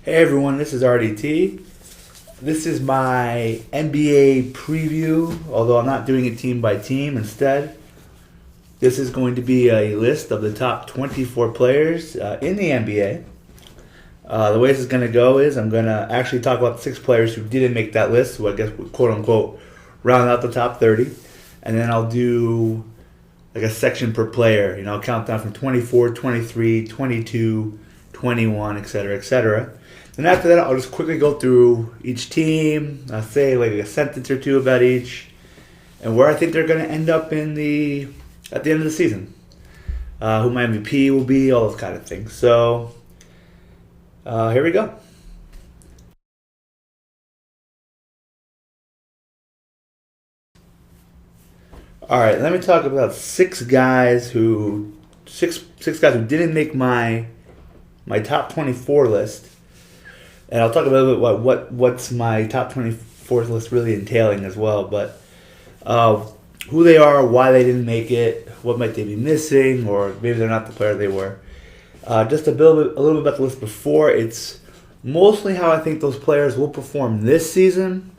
Hey everyone, this is RDT. This is my NBA preview, although I'm not doing it team by team. Instead, this is going to be a list of the top 24 players in the NBA. The way this is going to go is I'm going to actually talk about the 6 players who didn't make that list, who I guess would quote unquote round out the top 30. And then I'll do like a section per player, count down from 24, 23, 22, 21, etc., etc. Then after that, I'll just quickly go through each team. I'll say like a sentence or two about each, and where I think they're going to end up at the end of the season. Who my MVP will be, all those kind of things. So here we go. All right, let me talk about six guys who didn't make my top 24 list. And I'll talk a little bit about what's my top 24 list really entailing as well. But who they are, why they didn't make it, what might they be missing, or maybe they're not the player they were. Just a little bit about the list before. It's mostly how I think those players will perform this season,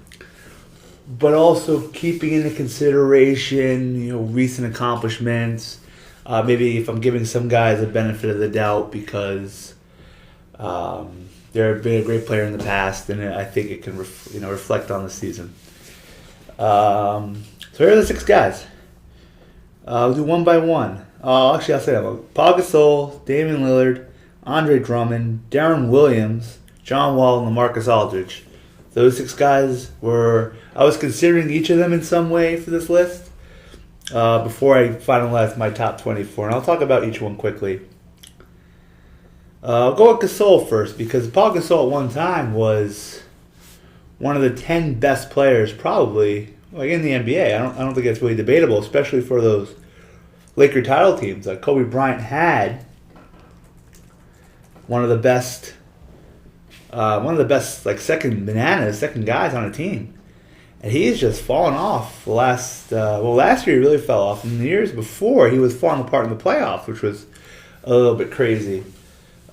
but also keeping into consideration, recent accomplishments. Maybe if I'm giving some guys a benefit of the doubt because they've been a great player in the past, and I think it can reflect on the season. So here are the 6 guys. I'll do one by one. Actually, I'll say them. Paul Gasol, Damian Lillard, Andre Drummond, Darren Williams, John Wall, and LaMarcus Aldridge. Those 6 guys I was considering each of them in some way for this list before I finalized my top 24. And I'll talk about each one quickly. I'll go with Gasol first because Paul Gasol at one time was one of the 10 best players probably in the NBA. I don't think it's really debatable, especially for those Laker title teams. Kobe Bryant had one of the best second guys on a team, and he's just fallen off the last year he really fell off, and the years before he was falling apart in the playoffs, which was a little bit crazy.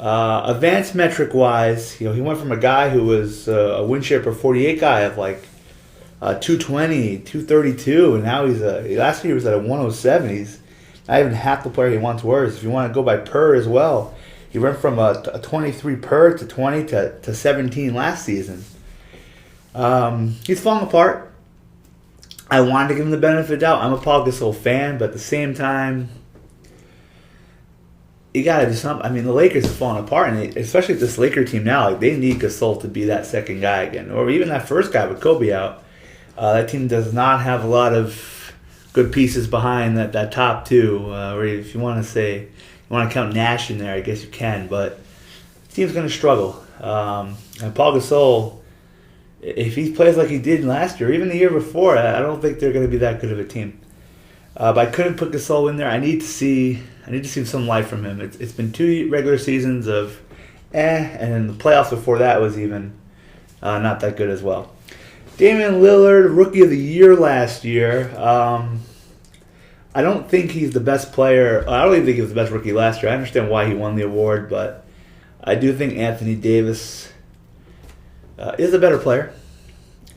Advanced metric wise, he went from a guy who was a win share per 48 guy of 220, 232, and now last year he was at a 107. He's not even half the player he once was. If you want to go by per as well, he went from a 23 per to 20 to 17 last season. He's falling apart. I wanted to give him the benefit of the doubt. I'm a Paul Gasol fan, but at the same time, you got to do something. The Lakers are falling apart, and especially this Laker team now, they need Gasol to be that second guy again, or even that first guy with Kobe out. That team does not have a lot of good pieces behind that top two. Or if you want to count Nash in there, I guess you can, but the team's going to struggle. And Paul Gasol, if he plays like he did last year, even the year before, I don't think they're going to be that good of a team. But I couldn't put Gasol in there. I need to see some life from him. It's been 2 regular seasons of and then the playoffs before that was even not that good as well. Damian Lillard, Rookie of the Year last year. I don't think he's the best player. I don't even think he was the best rookie last year. I understand why he won the award, but I do think Anthony Davis is a better player.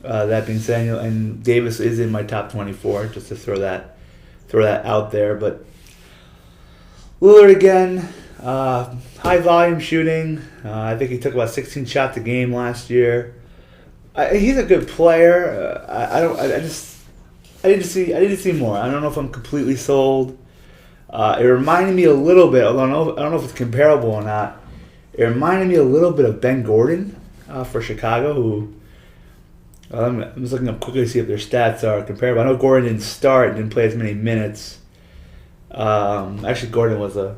That being said, and Davis is in my top 24, just to throw that out there. But Lillard again, high volume shooting. I think he took about 16 shots a game last year. He's a good player. I need to see more. I don't know if I'm completely sold. It reminded me a little bit, although I don't know if it's comparable or not. It reminded me a little bit of Ben Gordon for Chicago, who I'm just looking up quickly to see if their stats are comparable. I know Gordon didn't play as many minutes. Actually, Gordon was a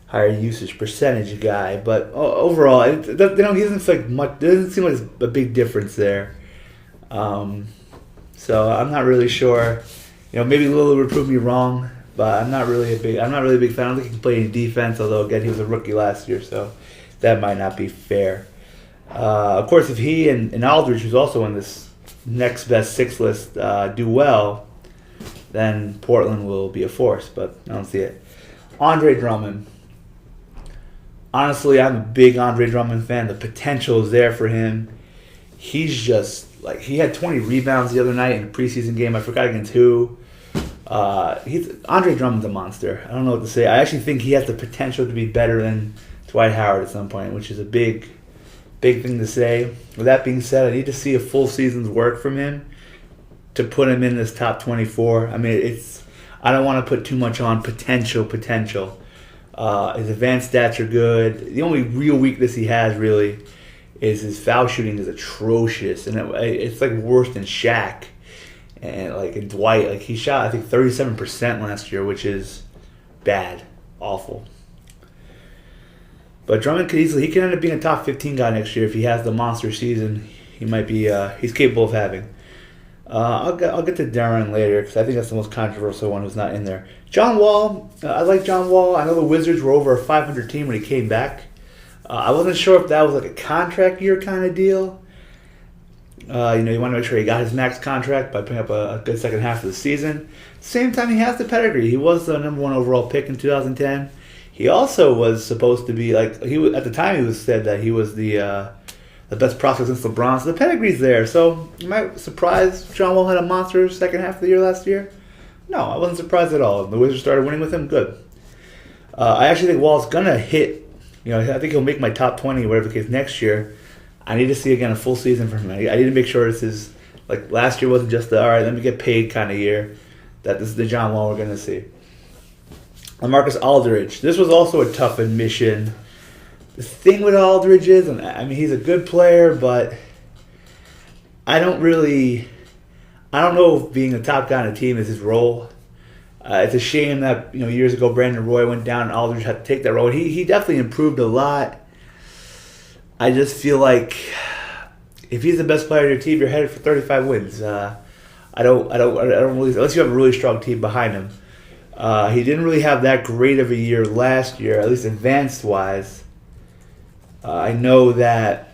higher usage percentage guy, but overall, he doesn't feel like much. There doesn't seem like a big difference there. So I'm not really sure. Maybe Lillard would prove me wrong, but I'm not really a big fan. I don't think he can play any defense. Although again, he was a rookie last year, so that might not be fair. Of course, if he and Aldridge, who's also in this next best 6 list, do well, then Portland will be a force. But I don't see it. Andre Drummond. honestly, I'm a big Andre Drummond fan. The potential is there for him. He's just like he had 20 rebounds the other night in a preseason game. I forgot against who. Andre Drummond's a monster. I don't know what to say. I actually think he has the potential to be better than Dwight Howard at some point, which is a big thing to say. With that being said, I need to see a full season's work from him to put him in this top 24. I mean, I don't want to put too much on potential. His advanced stats are good. The only real weakness he has really is his foul shooting is atrocious, and it's like worse than Shaq and like in Dwight. Like he shot I think 37% last year, which is bad, awful. But Drummond he can end up being a top 15 guy next year if he has the monster season. He might be. He's capable of having. I'll get to Darren later because I think that's the most controversial one who's not in there. John Wall. I like John Wall. I know the Wizards were over a 500 team when he came back. I wasn't sure if that was like a contract year kind of deal. You want to make sure he got his max contract by putting up a good second half of the season. At the same time, he has the pedigree. He was the number 1 overall pick in 2010. He also was supposed to be like at the time he was said that he was the best prospect since LeBron. So the pedigree's there. So you might surprise John Wall had a monster second half of the year last year. No, I wasn't surprised at all. The Wizards started winning with him. Good. I actually think Wall's gonna hit. I think he'll make my top 20, whatever the case, next year. I need to see again a full season from him. I need to make sure this is like last year wasn't just the all right, let me get paid kind of year. That this is the John Wall we're gonna see. Marcus Aldridge. This was also a tough admission. The thing with Aldridge is, I mean, he's a good player, but I don't know if being a top guy on a team is his role. It's a shame that years ago Brandon Roy went down and Aldridge had to take that role. He definitely improved a lot. I just feel like if he's the best player on your team, you're headed for 35 wins. I don't really, unless you have a really strong team behind him. He didn't really have that great of a year last year, at least advanced-wise. I know that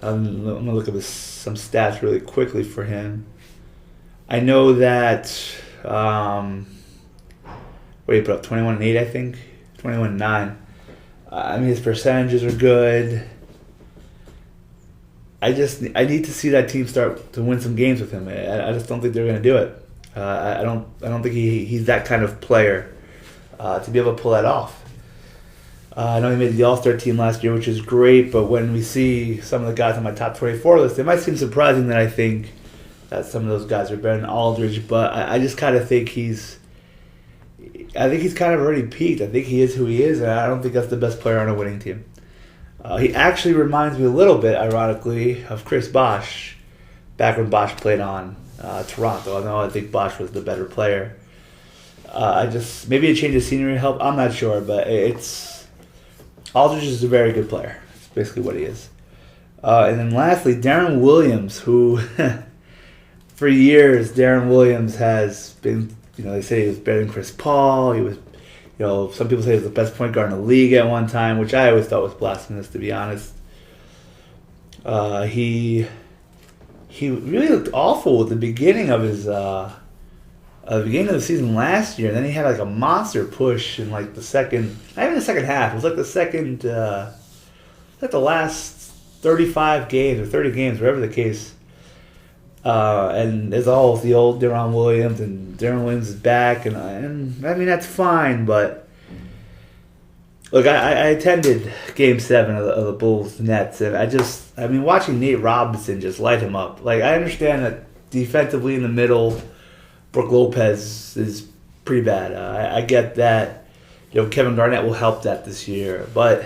I'm going to look at some stats really quickly for him. I know that what did he put up? 21-8, I think. 21-9. I mean, his percentages are good. I need to see that team start to win some games with him. I just don't think they're going to do it. I don't think he's that kind of player to be able to pull that off. I know he made the All-Star team last year, which is great, but when we see some of the guys on my top 24 list, it might seem surprising that I think that some of those guys are better than Aldridge, but I just kind of think he's kind of already peaked. I think he is who he is, and I don't think that's the best player on a winning team. He actually reminds me a little bit, ironically, of Chris Bosh, back when Bosh played on Toronto. I know I think Bosh was the better player. Maybe a change of scenery helped. I'm not sure, but Aldridge is a very good player. That's basically what he is. And then lastly, Darren Williams, who for years Darren Williams has been, they say he was better than Chris Paul. He was, some people say he was the best point guard in the league at one time, which I always thought was blasphemous, to be honest. He really looked awful at the beginning of the season last year. And then he had like a monster push in like the second, not even the second half. It was like the second, like the last 35 games or 30 games, whatever the case. And there's all the old Darren Williams, and Darren Williams is back, and I mean that's fine. But look, I attended Game 7 of the Bulls Nets, and watching Nate Robinson just light him up. Like, I understand that defensively in the middle, Brook Lopez is pretty bad. I get that. Kevin Garnett will help that this year, but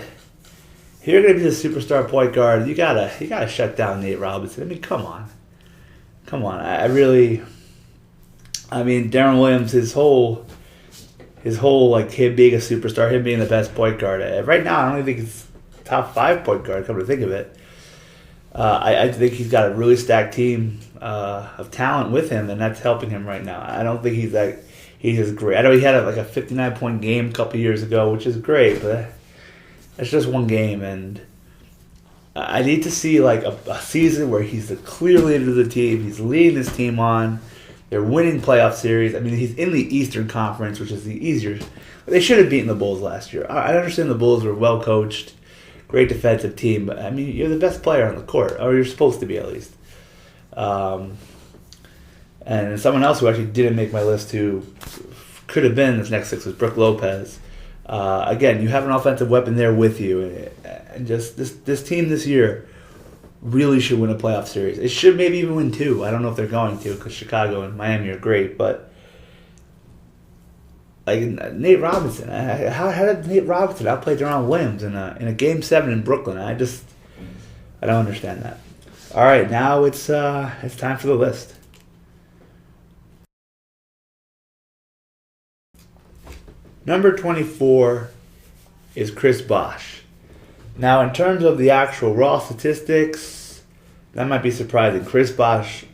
if you're gonna be the superstar point guard, you gotta shut down Nate Robinson. I mean, come on. Darren Williams, his whole like him being a superstar, him being the best point guard. Right now, I don't even think he's top 5 point guard. Come to think of it, I think he's got a really stacked team of talent with him, and that's helping him right now. I don't think he's just great. I know he had a 59-point game a couple years ago, which is great, but that's just one game, and I need to see like a season where he's the clear leader of the team. He's leading his team on. They're winning playoff series. I mean, he's in the Eastern Conference, which is the easier. They should have beaten the Bulls last year. I understand the Bulls were well coached, great defensive team, but I mean, you're the best player on the court, or you're supposed to be at least. And someone else who actually didn't make my list who could have been this next 6 was Brook Lopez. Again, you have an offensive weapon there with you, and just this team this year really should win a playoff series. It should maybe even win 2. I don't know if they're going to because Chicago and Miami are great, but like Nate Robinson, how did Nate Robinson outplay Deron Williams in a Game 7 in Brooklyn? I don't understand that. All right, now it's time for the list. Number 24 is Chris Bosh. Now, in terms of the actual raw statistics, that might be surprising. Chris Bosh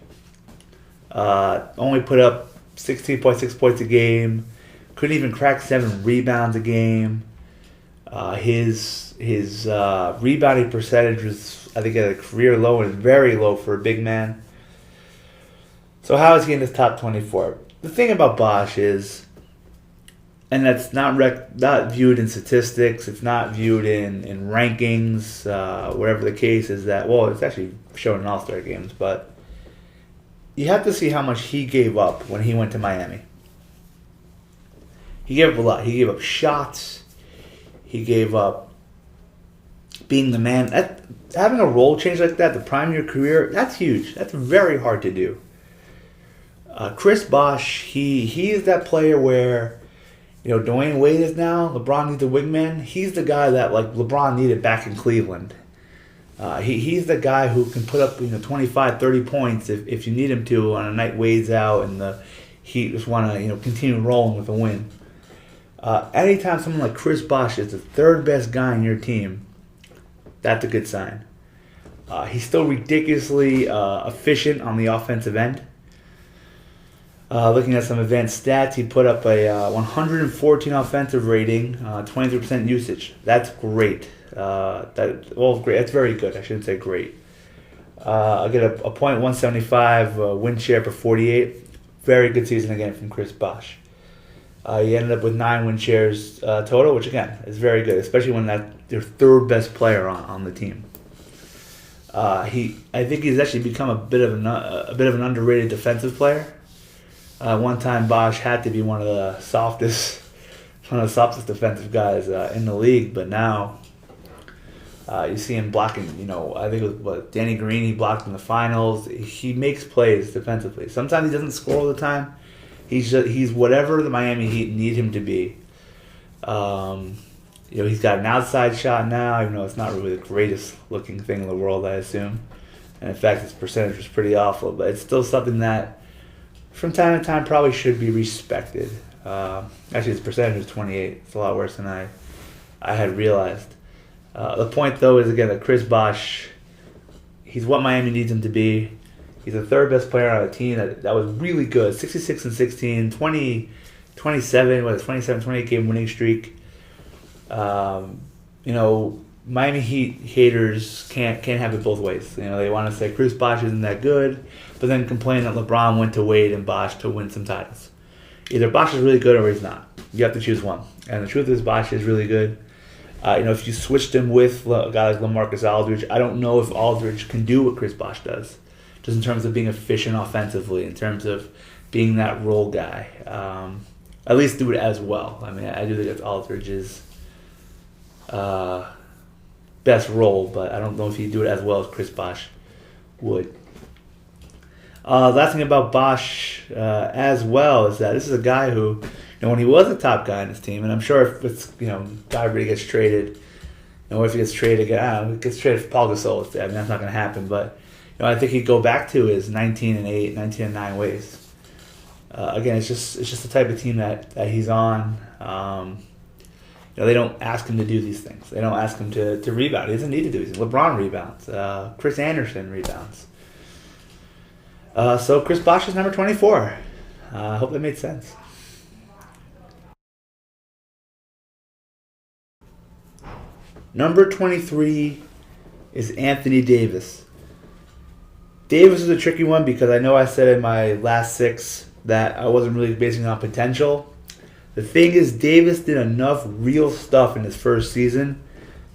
only put up 16.6 points a game, couldn't even crack 7 rebounds a game. His rebounding percentage was, I think, at a career low and very low for a big man. So how is he in this top 24? The thing about Bosh is, and that's not viewed in statistics. It's not viewed in rankings, whatever the case is. It's actually shown in All-Star games, but you have to see how much he gave up when he went to Miami. He gave up a lot. He gave up shots. He gave up being the man. Having a role change like that, the prime of your career, that's huge. That's very hard to do. Chris Bosh, he is that player where, Dwayne Wade is now. LeBron needs a wingman. He's the guy that like LeBron needed back in Cleveland. He's the guy who can put up 25, 30 points if you need him to on a night Wade's out and the Heat just want to continue rolling with a win. Anytime someone like Chris Bosh is the third best guy in your team, that's a good sign. He's still ridiculously efficient on the offensive end. Looking at some advanced stats, he put up a 114 offensive rating, 23% usage. That's great. Great. That's very good. I shouldn't say great. I get a .175 win share per 48. Very good season again from Chris Bosh. He ended up with 9 win shares total, which again is very good, especially when that's your third best player on the team. I think he's actually become a bit of an underrated defensive player. One time, Bosh had to be one of the softest defensive guys in the league, but now you see him blocking. I think it was Danny Green. He blocked in the finals. He makes plays defensively. Sometimes he doesn't score all the time. He's whatever the Miami Heat need him to be. He's got an outside shot now, even though it's not really the greatest looking thing in the world, I assume. And in fact, his percentage was pretty awful, but it's still something that from time to time probably should be respected. Actually, his percentage was 28. It's a lot worse than I had realized. The point, though, is, again, that Chris Bosh, he's what Miami needs him to be. He's the third best player on a team that was really good. 66 and 16, 28 game winning streak. Miami Heat haters can't have it both ways. They want to say Chris Bosh isn't that good, but then complain that LeBron went to Wade and Bosh to win some titles. Either Bosh is really good or he's not. You have to choose one. And the truth is, Bosh is really good. If you switched him with a guy like LaMarcus Aldridge, I don't know if Aldridge can do what Chris Bosh does, just in terms of being efficient offensively, in terms of being that role guy. At least do it as well. I mean, I do think that's Aldridge's best role, but I don't know if he'd do it as well as Chris Bosh would. Last thing about Bosh as well is that this is a guy who, when he was a top guy on his team, and I'm sure if it's, guy really gets traded, or if he gets traded again, I don't know, he gets traded for Paul Gasol, I mean, that's not going to happen, but I think he'd go back to his 19-8, 19-9 ways. Again, it's just the type of team that he's on. They don't ask him to do these things. They don't ask him to rebound. He doesn't need to do these things. LeBron rebounds. Chris Anderson rebounds. So Chris Bosh is number 24. I hope that made sense. Number 23 is Anthony Davis. Davis is a tricky one because I know I said in my last 6 that I wasn't really basing it on potential. The thing is, Davis did enough real stuff in his first season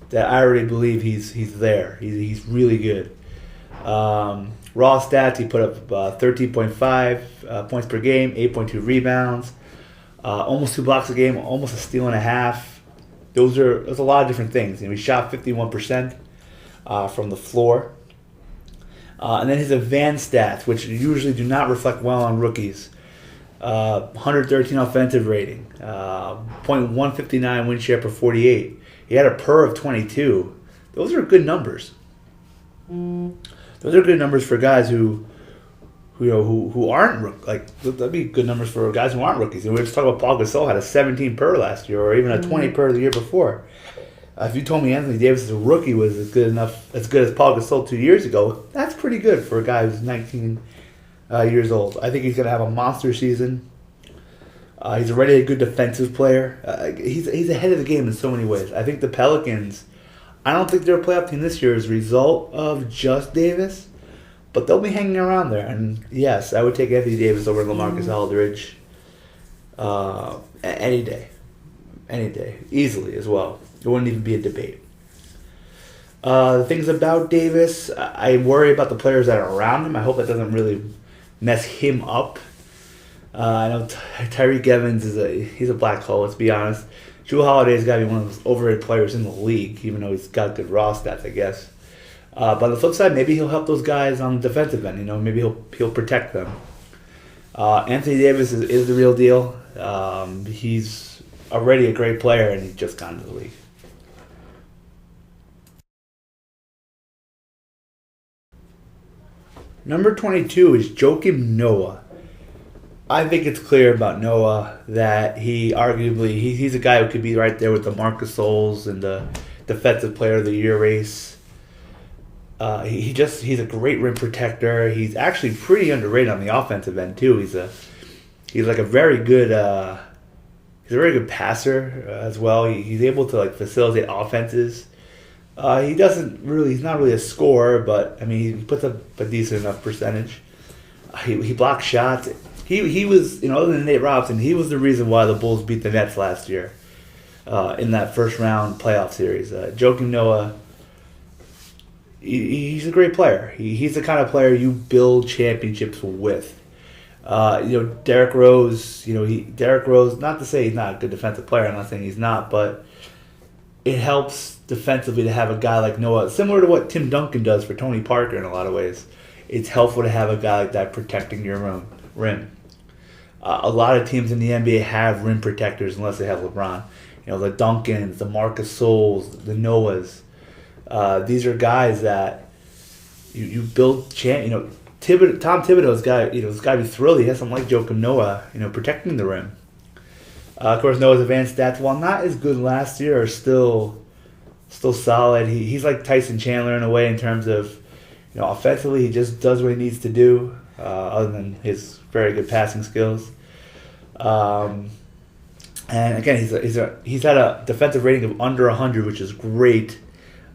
that I already believe he's there. He's really good. Raw stats, he put up 13.5 points per game, 8.2 rebounds, almost 2 blocks a game, almost a steal and a half. That's a lot of different things. He shot 51% from the floor. And then his advanced stats, which usually do not reflect well on rookies. 113 offensive rating, .159 win share per 48. He had a PER of 22. Those are good numbers. Those are good numbers for guys who aren't that'd be good numbers for guys who aren't rookies. And we were just talking about Paul Gasol had a 17 PER last year, or even a 20 PER the year before. If you told me Anthony Davis as a rookie was as good as Paul Gasol 2 years ago, that's pretty good for a guy who's 19 years old. I think he's going to have a monster season. He's already a good defensive player. He's ahead of the game in so many ways. I think the Pelicans, I don't think they're a playoff team this year as a result of just Davis, but they'll be hanging around there. And yes, I would take Anthony Davis over LaMarcus Aldridge any day, easily as well. It wouldn't even be a debate. The things about Davis, I worry about the players that are around him. I hope that doesn't really mess him up. I know Tyreek Evans he's a black hole, let's be honest. Jrue Holiday's got to be one of those overrated players in the league, even though he's got good raw stats, I guess. But on the flip side, maybe he'll help those guys on the defensive end. Maybe he'll protect them. Anthony Davis is the real deal. He's already a great player, and he's just gone to the league. Number 22 is Joakim Noah. I think it's clear about Noah that he's a guy who could be right there with the Marcus Gasols and the Defensive Player of the Year race. He's a great rim protector. He's actually pretty underrated on the offensive end too. He's a very good passer as well. He's able to facilitate offenses. He's not really a scorer, but he puts up a decent enough percentage. He blocks shots. He was, other than Nate Robinson, he was the reason why the Bulls beat the Nets last year in that first round playoff series. Joakim Noah, he's a great player. He's the kind of player you build championships with. Derrick Rose, Derrick Rose, not to say he's not a good defensive player, I'm not saying he's not, but it helps defensively to have a guy like Noah, similar to what Tim Duncan does for Tony Parker in a lot of ways. It's helpful to have a guy like that protecting your rim. A lot of teams in the NBA have rim protectors unless they have LeBron. The Duncans, the Marcus Gasols, the Noahs. These are guys that you build Tom Thibodeau's got to be thrilled. He has someone like Joakim Noah, protecting the rim. Of course, Noah's advanced stats, while not as good last year, are still solid. He's like Tyson Chandler in a way in terms of, offensively he just does what he needs to do, other than his very good passing skills. And again, he's had a defensive rating of under 100, which is great.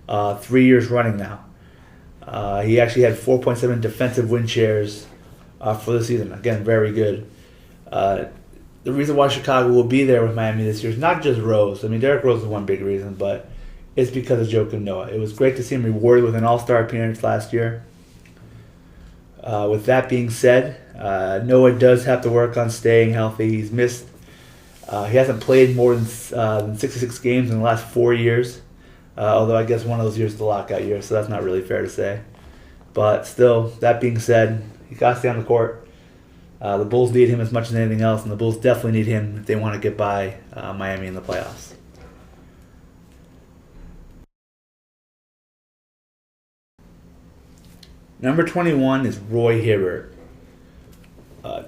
3 years running now. He actually had 4.7 defensive win shares for the season. Again, very good. The reason why Chicago will be there with Miami this year is not just Rose. Derrick Rose is one big reason, but it's because of Joakim Noah. It was great to see him rewarded with an All-Star appearance last year. With that being said, Noah does have to work on staying healthy. He's missed. He hasn't played more than 66 games in the last 4 years. Although I guess one of those years is the lockout year, so that's not really fair to say. But still, that being said, he got to stay on the court. The Bulls need him as much as anything else, and the Bulls definitely need him if they want to get by Miami in the playoffs. Number 21 is Roy Hibbert.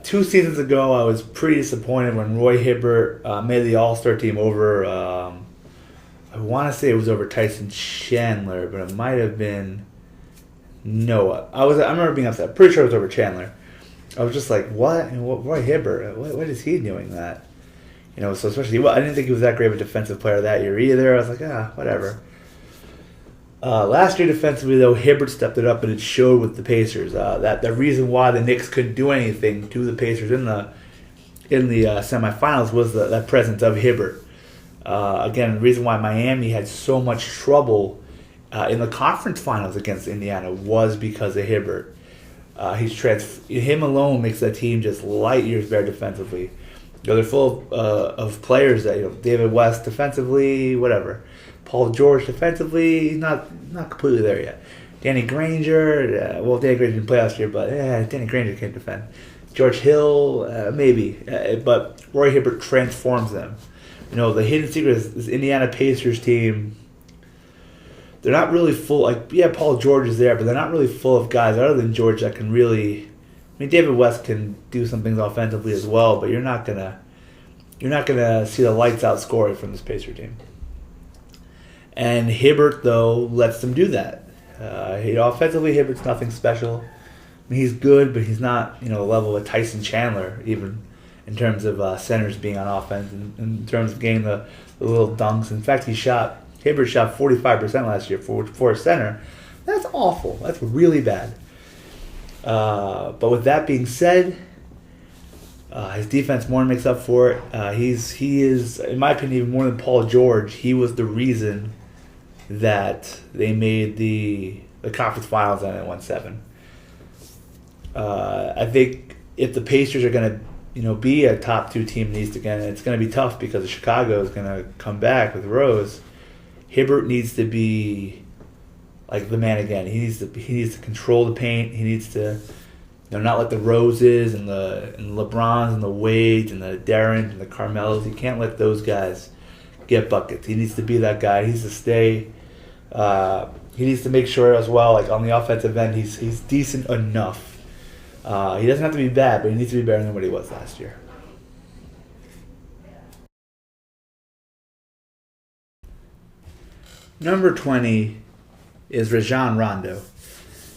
2 seasons ago, I was pretty disappointed when Roy Hibbert made the All-Star team over, I want to say it was over Tyson Chandler, but it might have been Noah. I remember being upset. I'm pretty sure it was over Chandler. I was just like, what? Roy Hibbert, what is he doing that? So especially, I didn't think he was that great of a defensive player that year either. I was like, whatever. Last year defensively, though, Hibbert stepped it up, and it showed with the Pacers. That the reason why the Knicks couldn't do anything to the Pacers in the semifinals was that presence of Hibbert. Again, the reason why Miami had so much trouble in the conference finals against Indiana was because of Hibbert. Him alone makes that team just light years better defensively. They're full of players that David West defensively, whatever. Paul George defensively, not completely there yet. Danny Granger, Danny Granger didn't play last year, but Danny Granger can't defend. George Hill, maybe, but Roy Hibbert transforms them. The hidden secret is this Indiana Pacers team. They're not really full. Paul George is there, but they're not really full of guys other than George that can really. David West can do some things offensively as well, but you're not gonna see the lights out scoring from this Pacer team. And Hibbert though lets them do that. Offensively, Hibbert's nothing special. He's good, but he's not the level of Tyson Chandler even in terms of centers being on offense and in terms of getting the little dunks. In fact, Hibbert shot 45% last year for a center. That's awful. That's really bad. But with that being said, his defense more than makes up for it. He is, in my opinion, even more than Paul George. He was the reason that they made the conference finals and it won 7. I think if the Pacers are going to be a top 2 team in the East again, it's going to be tough because Chicago is going to come back with Rose. Hibbert needs to be like the man again. He needs to control the paint. He needs to not let the Roses and the LeBrons and the Wades and the Darren and the Carmelos. He can't let those guys get buckets. He needs to be that guy. He needs to stay. He needs to make sure as well, like on the offensive end, he's decent enough. He doesn't have to be bad, but he needs to be better than what he was last year. Number 20 is Rajon Rondo.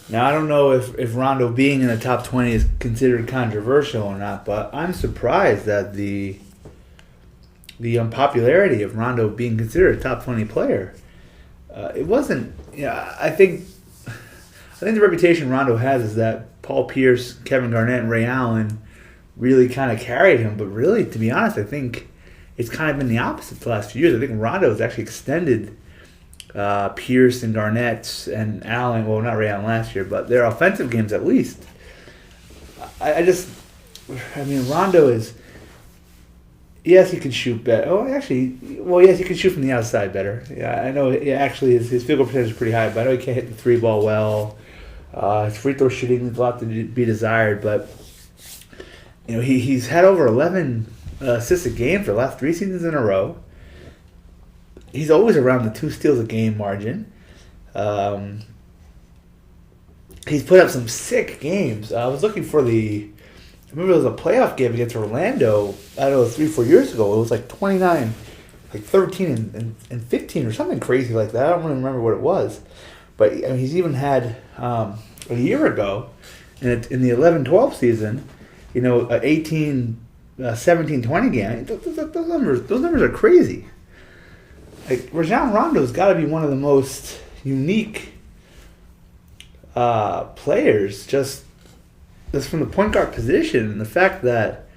Now, I don't know if Rondo being in the top 20 is considered controversial or not, but I'm surprised at the unpopularity of Rondo being considered a top 20 player. It wasn't. I think the reputation Rondo has is that Paul Pierce, Kevin Garnett, and Ray Allen really kind of carried him. But really, to be honest, I think it's kind of been the opposite the last few years. I think Rondo has actually extended Pierce and Garnett and Allen. Well, not Ray Allen last year, but their offensive games at least. Rondo is. Yes, he can shoot better. Yes, he can shoot from the outside better. Yeah, I know. Actually, his field goal percentage is pretty high, but I know he can't hit the 3 ball well. His free throw shooting leaves a lot to be desired, but he's had over 11 assists a game for the last 3 seasons in a row. He's always around the 2 steals a game margin. He's put up some sick games. I was looking for I remember there was a playoff game against Orlando, I don't know, 3-4 years ago. It was like 29, like 13 and 15 or something crazy like that. I don't really remember what it was. But he's even had, a year ago, in the 11-12 season, an 18, 17-20 game. Those numbers are crazy. Like, Rajon Rondo's got to be one of the most unique players, just from the point guard position, and the fact that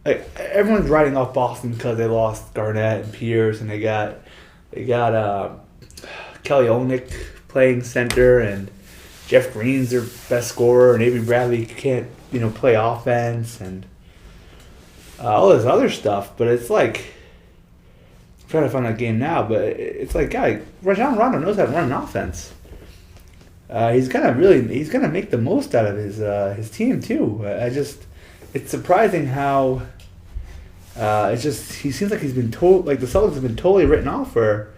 everyone's writing off Boston because they lost Garnett and Pierce, and they got Kelly Olynyk playing center, and Jeff Green's their best scorer, and Avery Bradley can't play offense, and all this other stuff. But it's like, I'm trying to find that game now, but it's like, Rajon Rondo knows how to run an offense. He's gonna make the most out of his team too. It's surprising how he seems like he's been told, like the Celtics have been totally written off for.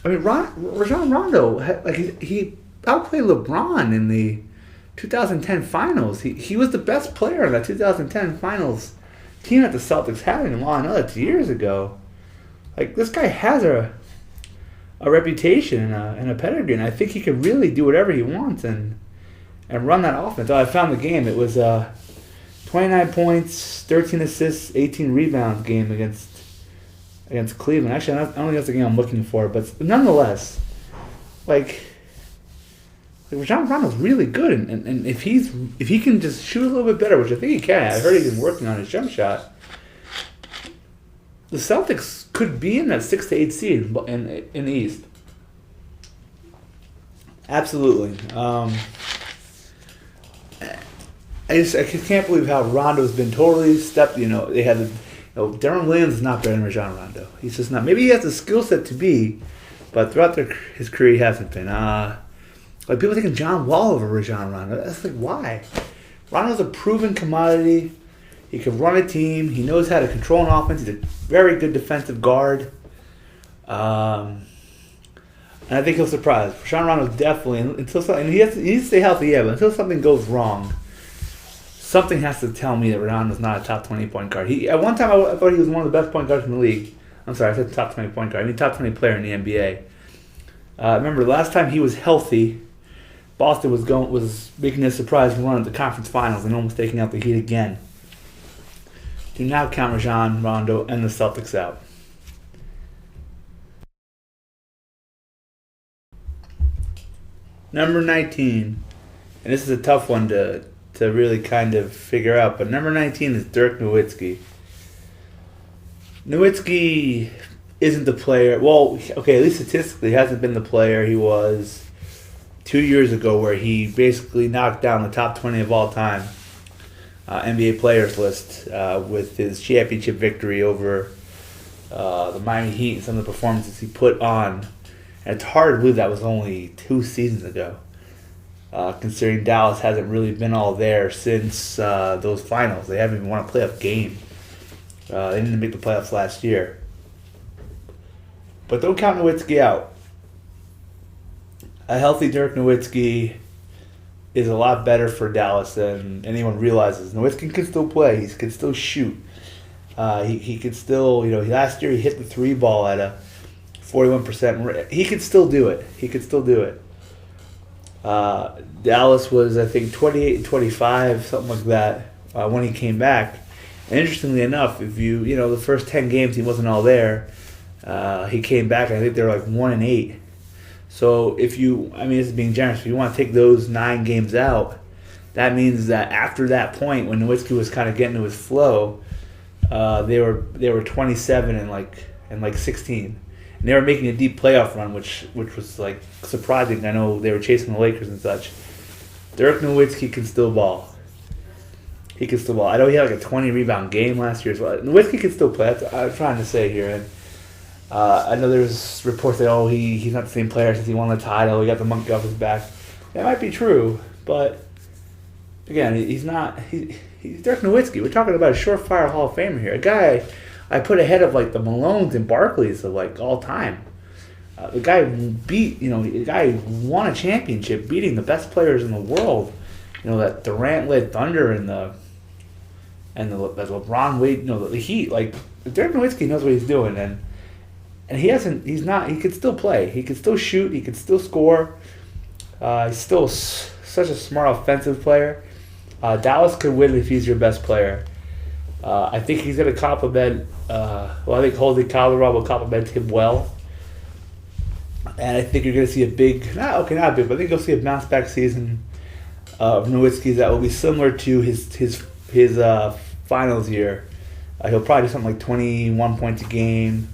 Rajon Rondo, he outplayed LeBron in the 2010 finals. He was the best player in that 2010 finals team that the Celtics had, and I know that's years ago. Like, this guy has a reputation and a pedigree, and I think he can really do whatever he wants and run that offense. I found the game. It was 29 points, 13 assists, 18 rebounds game against Cleveland. Actually, I don't think that's the game I'm looking for, but nonetheless, like Rajon Rondo's really good, and if he can just shoot a little bit better, which I think he can. I heard he's been working on his jump shot. The Celtics could be in that 6 to 8 seed in the East. Absolutely. I can't believe how Rondo's been totally stepped. They had Deron Williams is not better than Rajon Rondo. He's just not. Maybe he has the skill set to be, but throughout his career he hasn't been. Like people thinking John Wall over Rajon Rondo. That's like why. Rondo's a proven commodity. He can run a team. He knows how to control an offense. He's a very good defensive guard. And I think he'll surprise. Rajon Rondo definitely and he needs to stay healthy, yeah, but until something goes wrong, something has to tell me that Rondo's not a top 20 point guard. At one time I thought he was one of the best point guards in the league. I'm sorry, I said top 20 point guard. I mean top 20 player in the NBA. Remember the last time he was healthy, Boston was making a surprise run at the conference finals and almost taking out the Heat again. Do not count Rajon Rondo and the Celtics out. Number 19, and this is a tough one to really kind of figure out, but number 19 is Dirk Nowitzki. Nowitzki isn't the player, well, okay, at least statistically, he hasn't been the player he was 2 years ago where he basically knocked down the top 20 of all time NBA players list with his championship victory over the Miami Heat and some of the performances he put on. And it's hard to believe that was only 2 seasons ago, considering Dallas hasn't really been all there since those finals. They haven't even won a playoff game. They didn't make the playoffs last year. But don't count Nowitzki out. A healthy Dirk Nowitzki is a lot better for Dallas than anyone realizes. Nowitzki can still play. He can still shoot. He can still, last year he hit the 3 ball at a 41%. He could still do it. Dallas was, I think, 28-25, something like that, when he came back. And interestingly enough, if the first 10 games he wasn't all there, he came back, and I think they were like 1-8. So this is being generous. If you want to take those 9 games out, that means that after that point, when Nowitzki was kind of getting to his flow, they were 27 and 16. And they were making a deep playoff run, which was like surprising. I know they were chasing the Lakers and such. Dirk Nowitzki can still ball. He can still ball. I know he had like a 20 rebound game last year as well. Nowitzki can still play. That's what I'm trying to say here. And I know there's reports that he's not the same player since he won the title. He got the monkey off his back. That might be true, but again, he's not. He's Dirk Nowitzki. We're talking about a surefire Hall of Famer here. A guy I put ahead of like the Malones and Barkleys of like all time. The guy won a championship, beating the best players in the world. That Durant-led Thunder and the LeBron Wade. The Heat. Like Dirk Nowitzki knows what he's doing, and he could still play. He could still shoot. He could still score. He's still such a smart offensive player. Dallas could win if he's your best player. I think he's going to compliment, I think Holy Calderon will compliment him well. And I think you're going to see not big, but I think you'll see a bounce back season of Nowitzki that will be similar to his finals year. He'll probably do something like 21 points a game,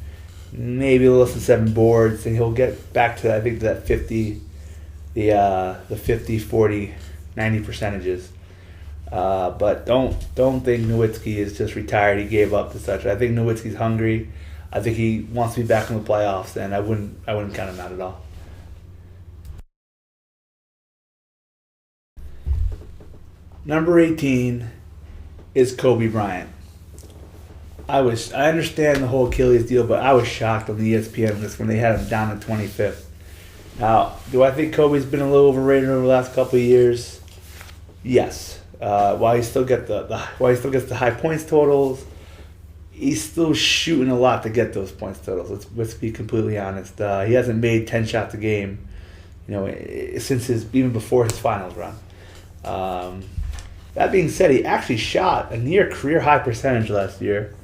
maybe a little less than 7 boards, and he'll get back to, I think, that 50, the 50, 40, 90 percentages. But don't think Nowitzki is just retired. He gave up to such. I think Nowitzki's hungry. I think he wants to be back in the playoffs, and I wouldn't count him out at all. Number 18 is Kobe Bryant. I understand the whole Achilles deal, but I was shocked on the ESPN list when they had him down at 25th. Now, do I think Kobe's been a little overrated over the last couple of years? Yes. While he still gets the high points totals, he's still shooting a lot to get those points totals. Let's be completely honest. He hasn't made 10 shots a game, since even before his finals run. That being said, he actually shot a near career high percentage last year.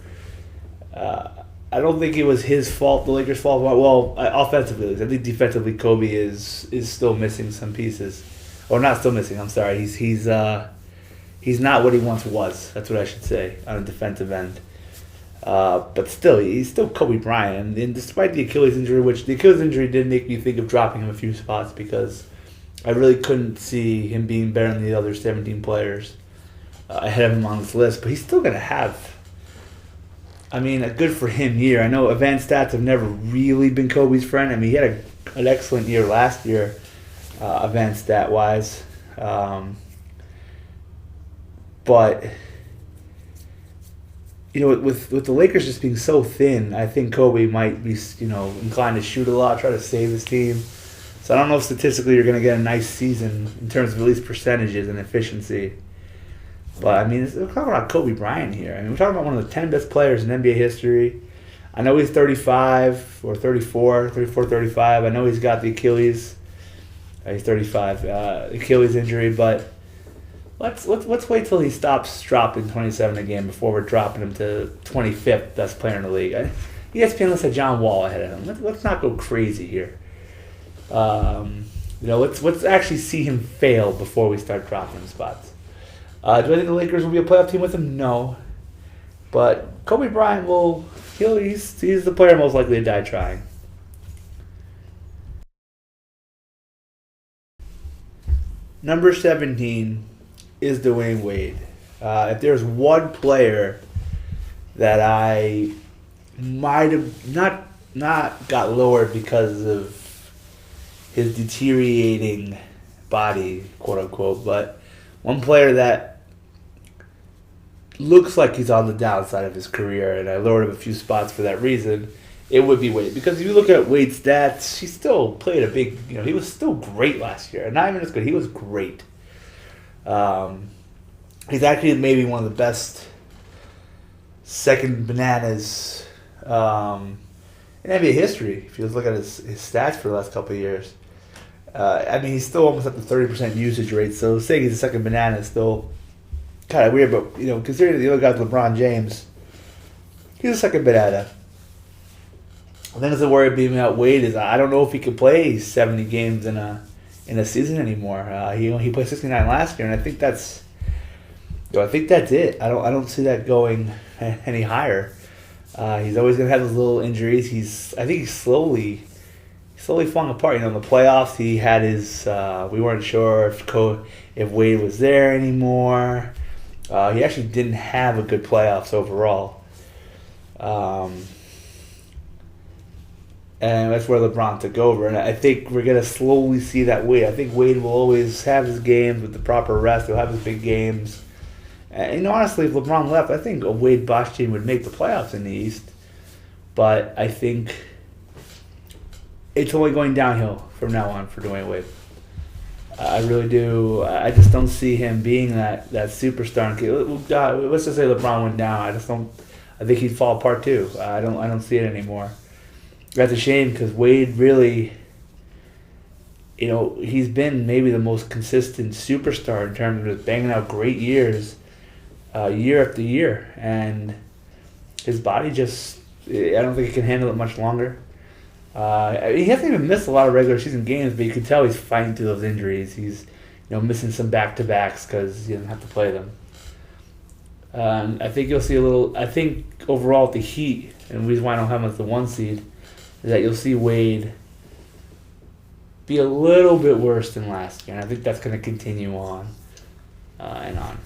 I don't think it was his fault, the Lakers' fault. Well, offensively, at least. I think defensively, Kobe is still missing some pieces, or not still missing. I'm sorry. He's not what he once was. That's what I should say on a defensive end. But still, he's still Kobe Bryant. And despite the Achilles injury, which the Achilles injury did make me think of dropping him a few spots because I really couldn't see him being better than the other 17 players ahead of him on this list. But he's still going to have, I mean, a good for him year. I know advanced stats have never really been Kobe's friend. I mean, he had an excellent year last year, advanced stat-wise. But with the Lakers just being so thin, I think Kobe might be inclined to shoot a lot, try to save his team. So I don't know if statistically you're going to get a nice season in terms of at least percentages and efficiency. But I mean, we're talking about Kobe Bryant here. I mean, we're talking about one of the 10 best players in NBA history. I know he's 35 or 34, 35. I know he's got the Achilles. He's 35, Achilles injury, but. Let's wait till he stops dropping 27 a game before we're dropping him to 25th best player in the league. ESPN listed John Wall ahead of him. Let's not go crazy here. Let's actually see him fail before we start dropping him spots. Do I think the Lakers will be a playoff team with him? No, but Kobe Bryant will. He's the player most likely to die trying. Number 17. Is Dwayne Wade. If there's one player that I might have not got lowered because of his deteriorating body, quote unquote, but one player that looks like he's on the downside of his career, and I lowered him a few spots for that reason, it would be Wade. Because if you look at Wade's stats, he still played a big, he was still great last year. Not even as good, he was great. He's actually maybe one of the best second bananas in NBA history. If you look at his stats for the last couple of years, I mean, he's still almost at the 30% usage rate. So saying he's a second banana is still kind of weird. But considering the other guy's LeBron James, he's a second banana. I think the worry being about Wade is I don't know if he could play 70 games in a season anymore. He played 69 last year, and I think that's it. I don't see that going any higher. He's always gonna have those little injuries. I think he's slowly falling apart. In the playoffs, he had his. We weren't sure if Wade was there anymore. He actually didn't have a good playoffs overall. And that's where LeBron took over. And I think we're going to slowly see that Wade. I think Wade will always have his games with the proper rest. He'll have his big games. And honestly, if LeBron left, I think a Wade Bosch team would make the playoffs in the East. But I think it's only going downhill from now on for Dwayne Wade. I really do. I just don't see him being that superstar. Let's just say LeBron went down. I think he'd fall apart too. I don't see it anymore. That's a shame because Wade really, he's been maybe the most consistent superstar in terms of just banging out great years, year after year. And his body just, I don't think he can handle it much longer. He hasn't even missed a lot of regular season games, but you can tell he's fighting through those injuries. He's, missing some back-to-backs because he doesn't have to play them. I think you'll see I think overall the Heat, and the reason why I don't have him as the 1 seed, is that you'll see Wade be a little bit worse than last year. And I think that's going to continue on and on.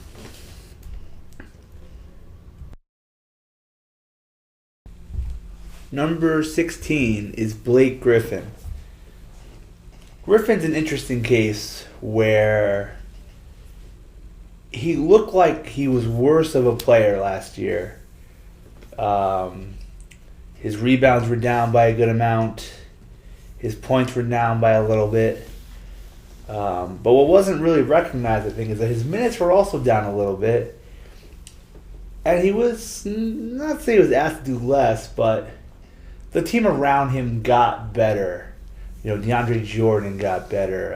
Number 16 is Blake Griffin. Griffin's an interesting case where he looked like he was worse of a player last year. His rebounds were down by a good amount. His points were down by a little bit. But what wasn't really recognized, I think, is that his minutes were also down a little bit. And he was, not to say he was asked to do less, but the team around him got better. DeAndre Jordan got better.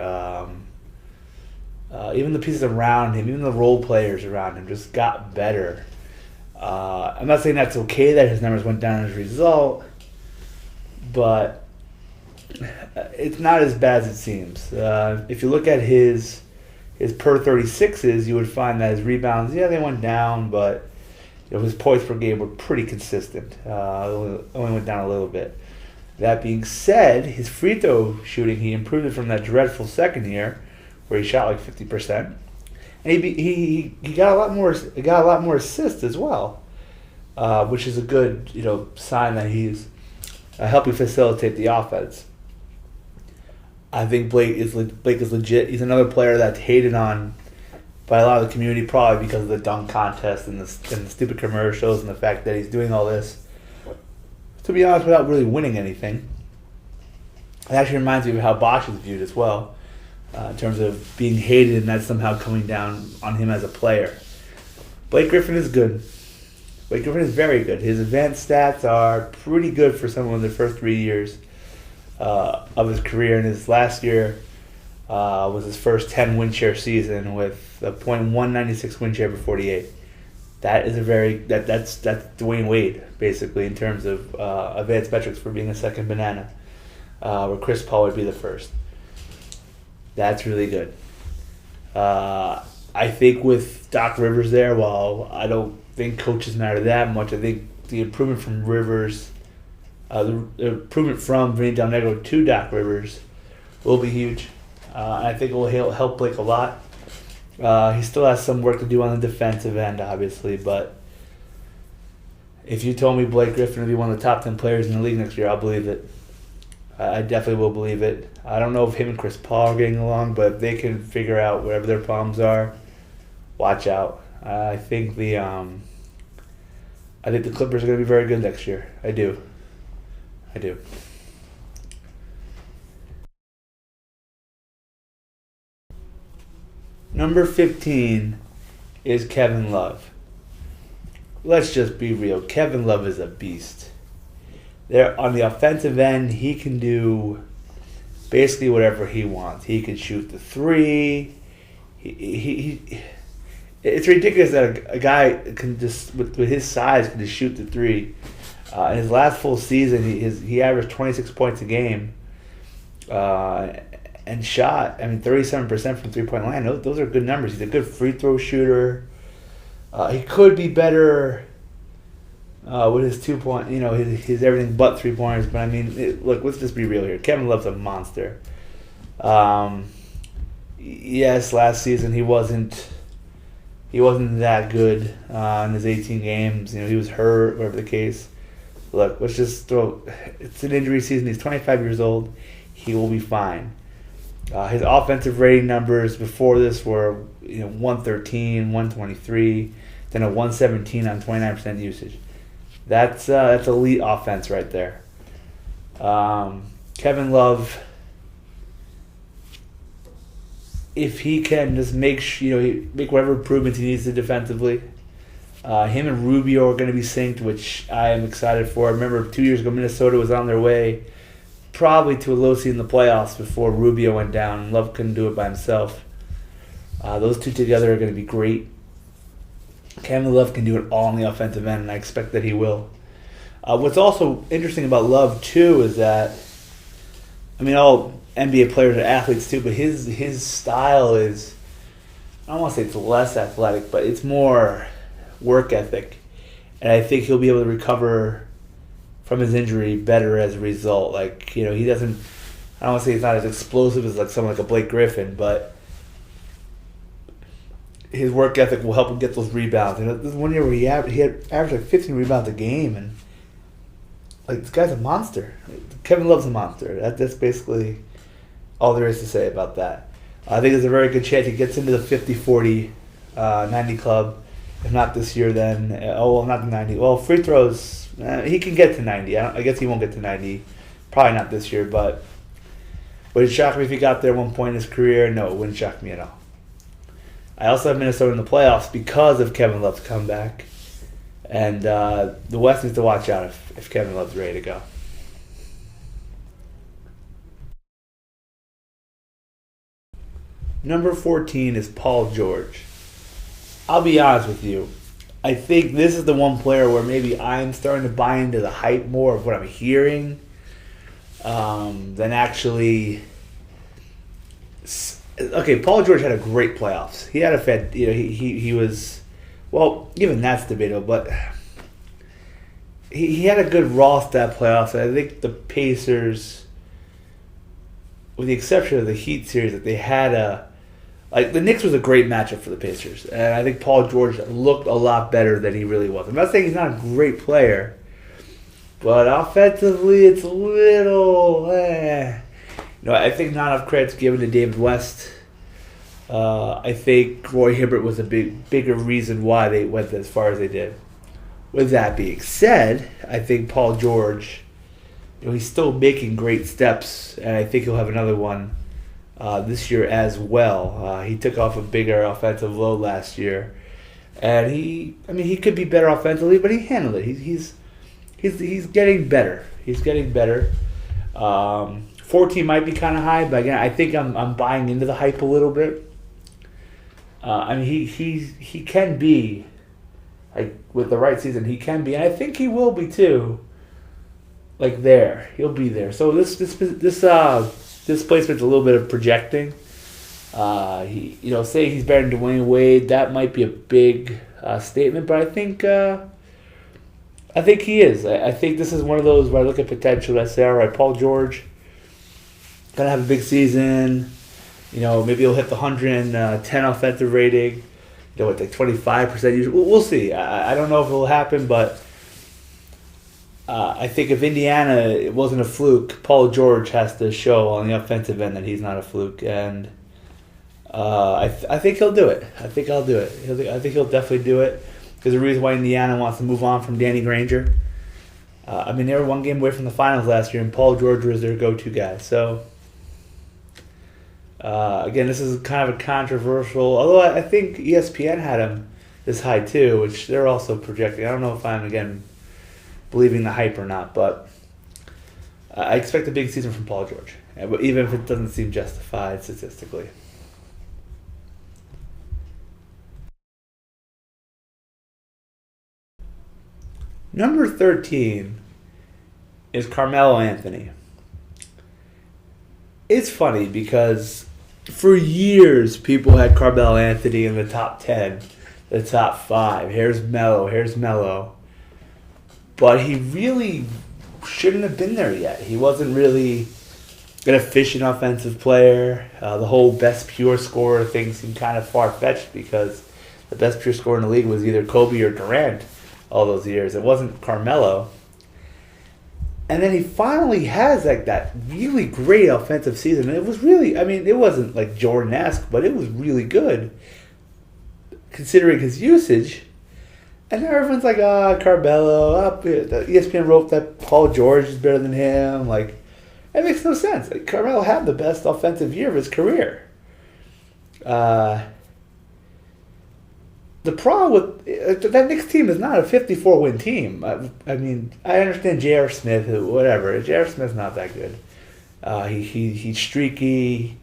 Even the pieces around him, even the role players around him just got better. I'm not saying that's okay that his numbers went down as a result, but it's not as bad as it seems. If you look at his per 36s, you would find that his rebounds, yeah, they went down, but his points per game were pretty consistent. Only went down a little bit. That being said, his free throw shooting, he improved it from that dreadful second year, where he shot like 50%, and he got a lot more. He got a lot more assists as well, which is a good sign that he's helping facilitate the offense. I think Blake is legit. He's another player that's hated on by a lot of the community, probably because of the dunk contest and the stupid commercials and the fact that he's doing all this, to be honest, without really winning anything. It actually reminds me of how Bosch is viewed as well, in terms of being hated and that somehow coming down on him as a player. Blake Griffin is good. Blake Griffin is very good. His advanced stats are pretty good for someone in the first 3 years of his career, and his last year was his first 10 win share season with a .196 win share per 48. That is that's Dwayne Wade basically in terms of advanced metrics for being a second banana, where Chris Paul would be the first. That's really good. I think with Doc Rivers there, while I don't think coaches matter that much, I think the improvement from Rivers, the improvement from Vinny Del Negro to Doc Rivers will be huge. I think it will help Blake a lot. He still has some work to do on the defensive end, obviously, but if you told me Blake Griffin would be one of the top 10 players in the league next year, I'll believe it. I definitely will believe it. I don't know if him and Chris Paul are getting along, but if they can figure out whatever their problems are, watch out. I think the Clippers are going to be very good next year. I do. Number 15 is Kevin Love. Let's just be real. Kevin Love is a beast. There on the offensive end, he can do basically whatever he wants. He can shoot the three. It's ridiculous that a guy can just with his size can just shoot the three. In his last full season, he averaged 26 points a game, and shot 37% from 3-point line. Those are good numbers. He's a good free throw shooter. He could be better with his 2-point, his everything but 3-pointers. But look, let's just be real here. Kevin Love's a monster. Yes, last season he wasn't that good in his 18 games. He was hurt, whatever the case. Look, let's just throw. It's an injury season. He's 25 years old. He will be fine. His offensive rating numbers before this were 113, 123, then a 117 on 29% usage. That's elite offense right there. Kevin Love, if he can just make whatever improvements he needs to defensively, him and Rubio are going to be synced, which I am excited for. I remember 2 years ago Minnesota was on their way probably to a low seed in the playoffs before Rubio went down. Love couldn't do it by himself. Those two together are going to be great. Kevin Love can do it all on the offensive end, and I expect that he will. What's also interesting about Love, too, is that, all NBA players are athletes, too, but his style is, I don't want to say it's less athletic, but it's more work ethic. And I think he'll be able to recover from his injury better as a result. He doesn't, I don't want to say he's not as explosive as someone like a Blake Griffin, but his work ethic will help him get those rebounds. This one year where he had averaged 15 rebounds a game, and this guy's a monster. Kevin Love's a monster. That's basically all there is to say about that. I think there's a very good chance he gets into the 50, 40, 90 club. If not this year, then not the 90. Well, free throws, he can get to 90. I guess he won't get to 90. Probably not this year, but would it shock me if he got there at one point in his career? No, it wouldn't shock me at all. I also have Minnesota in the playoffs because of Kevin Love's comeback. And the West needs to watch out if Kevin Love's ready to go. Number 14 is Paul George. I'll be honest with you. I think this is the one player where maybe I'm starting to buy into the hype more of what I'm hearing than actually. Okay, Paul George had a great playoffs. He had a fed. He was, well, even that's debatable, but he had a good raw stat playoffs. I think the Pacers, with the exception of the Heat series, that they had the Knicks was a great matchup for the Pacers, and I think Paul George looked a lot better than he really was. I'm not saying he's not a great player, but offensively it's a little. I think not enough credit's given to David West. I think Roy Hibbert was a bigger reason why they went as far as they did. With that being said, I think Paul George, he's still making great steps, and I think he'll have another one this year as well. He took off a bigger offensive load last year, and he could be better offensively, but he handled it. He's getting better. He's getting better. 14 might be kind of high, but again, I think I'm buying into the hype a little bit. He can be, like, with the right season, he can be, and I think he will be too. Like, there, he'll be there. So this placement's a little bit of projecting. Saying he's better than Dwayne Wade, that might be a big statement, but I think he is. I think this is one of those where I look at potential and I say, all right, Paul George gonna have a big season. Maybe he'll hit the 110 offensive rating. With like 25% usually. We'll see. I don't know if it will happen, but I think if Indiana, it wasn't a fluke, Paul George has to show on the offensive end that he's not a fluke, and I think he'll do it. I think I'll do it. I think he'll definitely do it. There's a reason why Indiana wants to move on from Danny Granger. They were one game away from the finals last year, and Paul George was their go-to guy. So, again, this is kind of a controversial, although I think ESPN had him this high too, which they're also projecting. I don't know if I'm, again, believing the hype or not, but I expect a big season from Paul George, even if it doesn't seem justified statistically. Number 13 is Carmelo Anthony. It's funny because for years people had Carmelo Anthony in the top 10, the top 5. Here's Melo. But he really shouldn't have been there yet. He wasn't really an efficient offensive player. The whole best pure scorer thing seemed kind of far-fetched because the best pure scorer in the league was either Kobe or Durant all those years. It wasn't Carmelo. And then he finally has like that really great offensive season. And it was really, it wasn't like Jordan-esque, but it was really good considering his usage. And now everyone's like, Carmelo. ESPN wrote that Paul George is better than him. Like, that makes no sense. Like, Carmelo had the best offensive year of his career. The problem with that Knicks team is not a 54-win team. I understand J.R. Smith, whatever. J.R. Smith's not that good. He's streaky,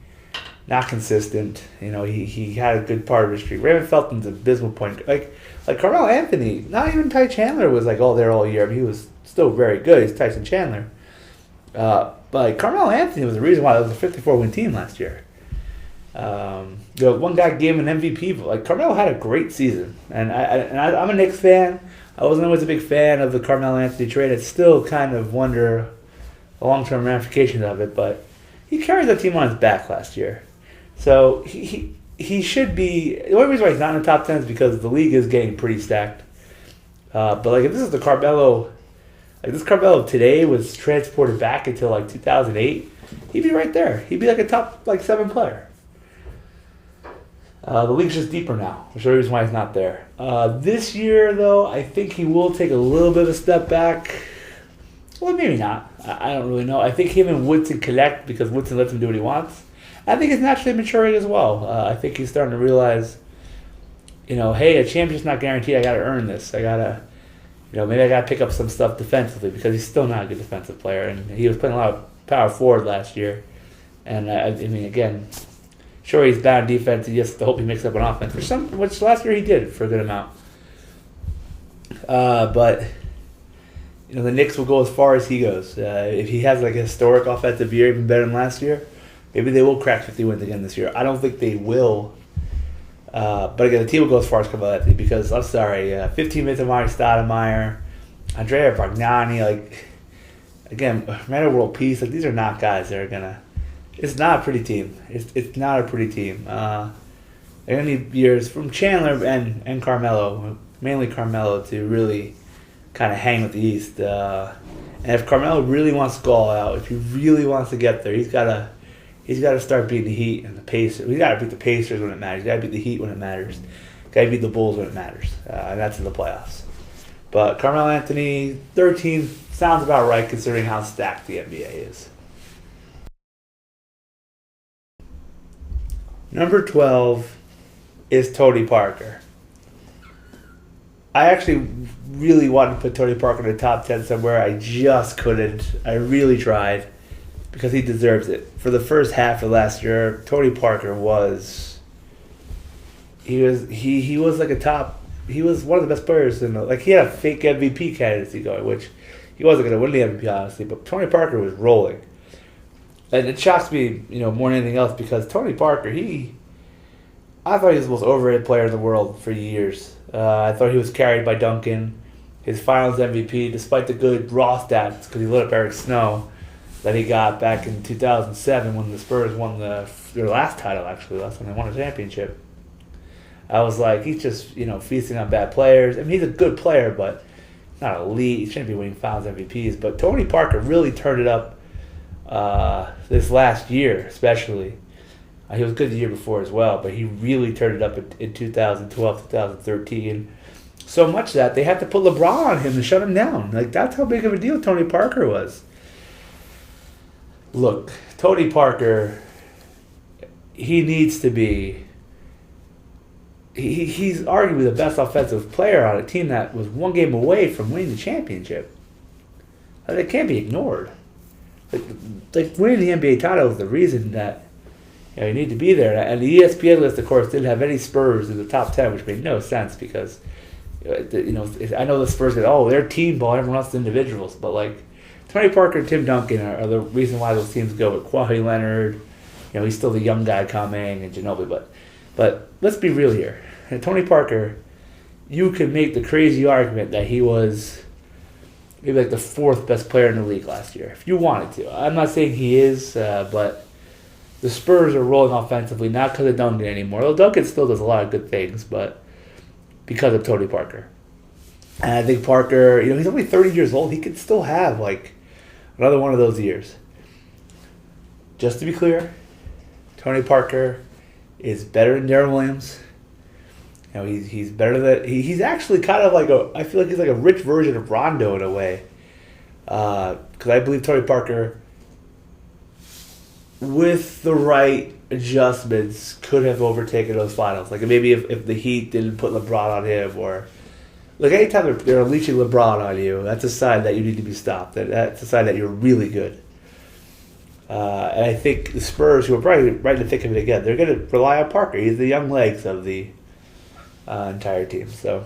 not consistent. He had a good part of his streak. Raymond Felton's abysmal point. Like Carmelo Anthony, not even Ty Chandler was like all there all year. He was still very good. He's Tyson Chandler. But Carmelo Anthony was the reason why it was a 54-win team last year. One guy gave him an MVP. Like, Carmelo had a great season, and I'm a Knicks fan. I wasn't always a big fan of the Carmelo Anthony trade. I still kind of wonder the long-term ramifications of it, but he carried the team on his back last year, so he should be. The only reason why he's not in the top 10 is because the league is getting pretty stacked. But like, if this is the Carmelo, like this Carmelo today was transported back until like 2008, he'd be right there. He'd be like a top 7 player. The league's just deeper now, which is the reason why he's not there. This year, though, I think he will take a little bit of a step back. Well, maybe not. I don't really know. I think him and Woodson connect because Woodson lets him do what he wants. I think he's naturally maturing as well. I think he's starting to realize, hey, a championship's not guaranteed. I got to earn this. I got to, maybe I got to pick up some stuff defensively because he's still not a good defensive player. And he was playing a lot of power forward last year. And, again, sure, he's bad on defense. You just hope he makes up on offense, which last year he did for a good amount. But the Knicks will go as far as he goes. If he has like a historic offensive year, even better than last year, maybe they will crack 50 wins again this year. I don't think they will. But again, the team will go as far as Carmelo Anthony because, I'm sorry, 15 minutes of Amari Stoudemire, Andrea Bargnani, again, Meta World Peace, these are not guys that are going to... It's not a pretty team. It's not a pretty team. They're going to need years from Chandler and Carmelo, mainly Carmelo, to really kind of hang with the East. And if Carmelo really wants to go all out, if he really wants to get there, he's got to start beating the Heat and the Pacers. He's got to beat the Pacers when it matters. He's got to beat the Heat when it matters. He's got to beat the Bulls when it matters. And that's in the playoffs. But Carmelo Anthony, 13, sounds about right considering how stacked the NBA is. Number 12 is Tony Parker. I actually really wanted to put Tony Parker in the top 10 somewhere. I just couldn't. I really tried because he deserves it. For the first half of last year, Tony Parker was he was like a top. He was one of the best players he had a fake MVP candidacy going, which he wasn't going to win the MVP honestly, but Tony Parker was rolling. And it shocks me, more than anything else because Tony Parker, I thought he was the most overrated player in the world for years. I thought he was carried by Duncan. His Finals MVP, despite the good raw stats, because he lit up Eric Snow, that he got back in 2007 when the Spurs won their last title, actually. Last time they won a championship. I was like, he's just, feasting on bad players. I mean, he's a good player, but not elite. He shouldn't be winning Finals MVPs. But Tony Parker really turned it up this last year, especially. He was good the year before as well, but he really turned it up in 2012, 2013. So much that they had to put LeBron on him to shut him down. That's how big of a deal Tony Parker was. Look, Tony Parker, he needs to be... He's arguably the best offensive player on a team that was one game away from winning the championship. It can't be ignored. Winning the NBA title is the reason that you need to be there. And the ESPN list, of course, didn't have any Spurs in the top 10, which made no sense because, I know the Spurs said, they're team ball, everyone else is individuals. But, Tony Parker and Tim Duncan are the reason why those teams go with Kawhi Leonard. He's still the young guy coming, and Ginobili. But let's be real here. And Tony Parker, you can make the crazy argument that he was maybe the fourth best player in the league last year, if you wanted to. I'm not saying he is, but the Spurs are rolling offensively, not because of Duncan anymore. Well, Duncan still does a lot of good things, but because of Tony Parker. And I think Parker, he's only 30 years old. He could still have, another one of those years. Just to be clear, Tony Parker is better than Darren Williams. He's better than... He's actually kind of I feel like he's like a rich version of Rondo in a way. Because I believe Tony Parker, with the right adjustments, could have overtaken those finals. Maybe if the Heat didn't put LeBron on him, or anytime they're unleashing LeBron on you, that's a sign that you need to be stopped. That's a sign that you're really good. And I think the Spurs, who are probably right in the thick of it again, they're going to rely on Parker. He's the young legs of the entire team. So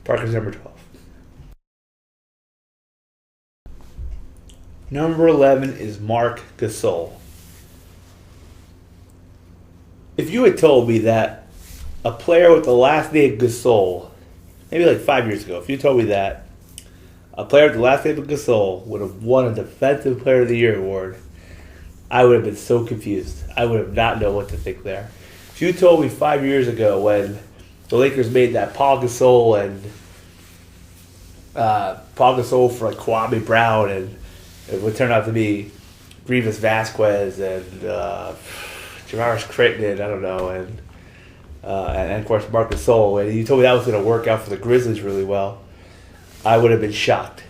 Parker's number 12. Number 11 is Marc Gasol. If you had told me that a player with the last name Gasol, maybe 5 years ago, if you told me that a player with the last name of Gasol would have won a Defensive Player of the Year award, I would have been so confused. I would have not known what to think there. If you told me 5 years ago when the Lakers made that Paul Gasol for Kwame Brown and it would turn out to be Grievous Vasquez and Javaris Critton, I don't know, and of course Marc Gasol, and you told me that was going to work out for the Grizzlies really well, I would have been shocked.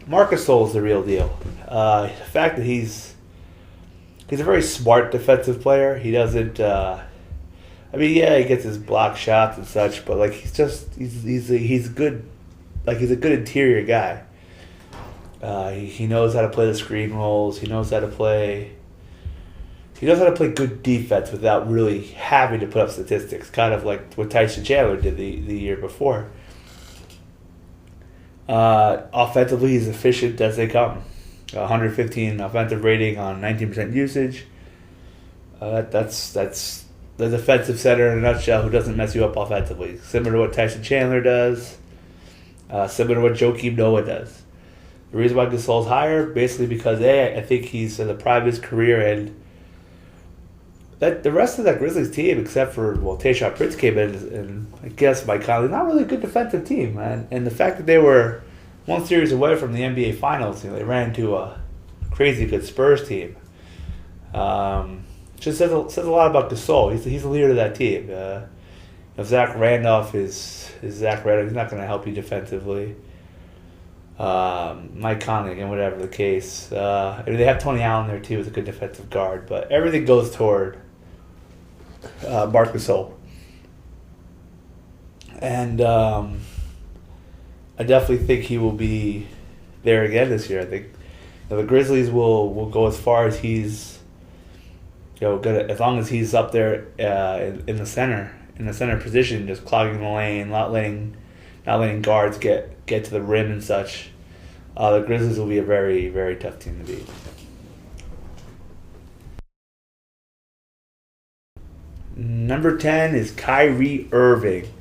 Marc Gasol is the real deal. The fact that he's a very smart defensive player. He doesn't. He gets his block shots and such, but he's good. He's a good interior guy. He knows how to play the screen rolls. He knows how to play he knows how to play good defense without really having to put up statistics, kind of like what Tyson Chandler did the year before. Offensively, he's efficient as they come. 115 offensive rating on 19% usage. That's the defensive center in a nutshell who doesn't mess you up offensively. Similar to what Tyson Chandler does. Similar to what Joakim Noah does. The reason why Gasol's higher, basically because I think he's in the prime of his career, and that the rest of that Grizzlies team, except for Tayshaun Prince came in, and I guess Mike Conley, not really a good defensive team, man. And the fact that they were one series away from the NBA Finals, they ran into a crazy good Spurs team. Just says a lot about Gasol. He's the leader of that team. If Zach Randolph is Zach Randolph, he's not going to help you defensively. Mike Conley, and whatever the case. They have Tony Allen there too as a good defensive guard, but everything goes toward Marc Gasol. And I definitely think he will be there again this year. I think the Grizzlies will go as far as he's good, as long as he's up there in the center position, just clogging the lane, not letting guards get to the rim and such. The Grizzlies will be a very, very tough team to beat. Number 10 is Kyrie Irving.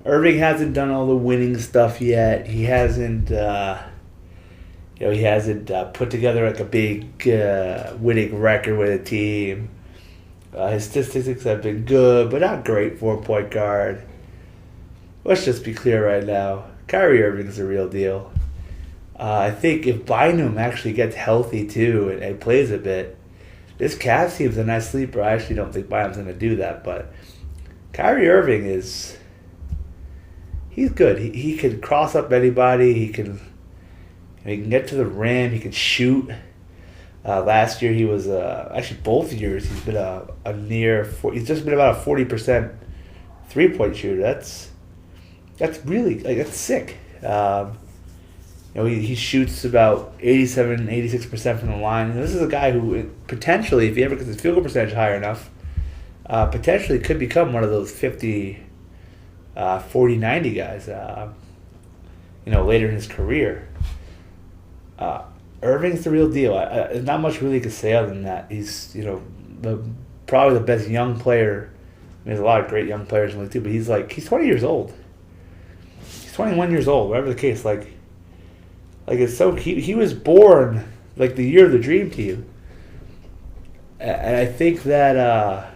Irving hasn't done all the winning stuff yet. He hasn't put together like a big winning record with a team. His statistics have been good, but not great for a point guard. Let's just be clear right now. Kyrie Irving is a real deal. I think if Bynum actually gets healthy too and plays a bit, this Cavs team's a nice sleeper. I actually don't think Bynum's going to do that, but Kyrie Irving he's good. He can cross up anybody. He can get to the rim. He can shoot. Last year he was actually both years he's been he's just been about a 40% 3-point shooter. That's really that's sick. He shoots about 86% from the line. And this is a guy who potentially, if he ever gets his field goal percentage high enough, potentially could become one of those 50, 40, 90 guys. Later in his career. Irving's the real deal. Not much really to say other than that. He's probably the best young player. There's a lot of great young players in the league too, but he's 20 years old. He's 21 years old, whatever the case. It's so he was born like the year of the Dream Team, and I think that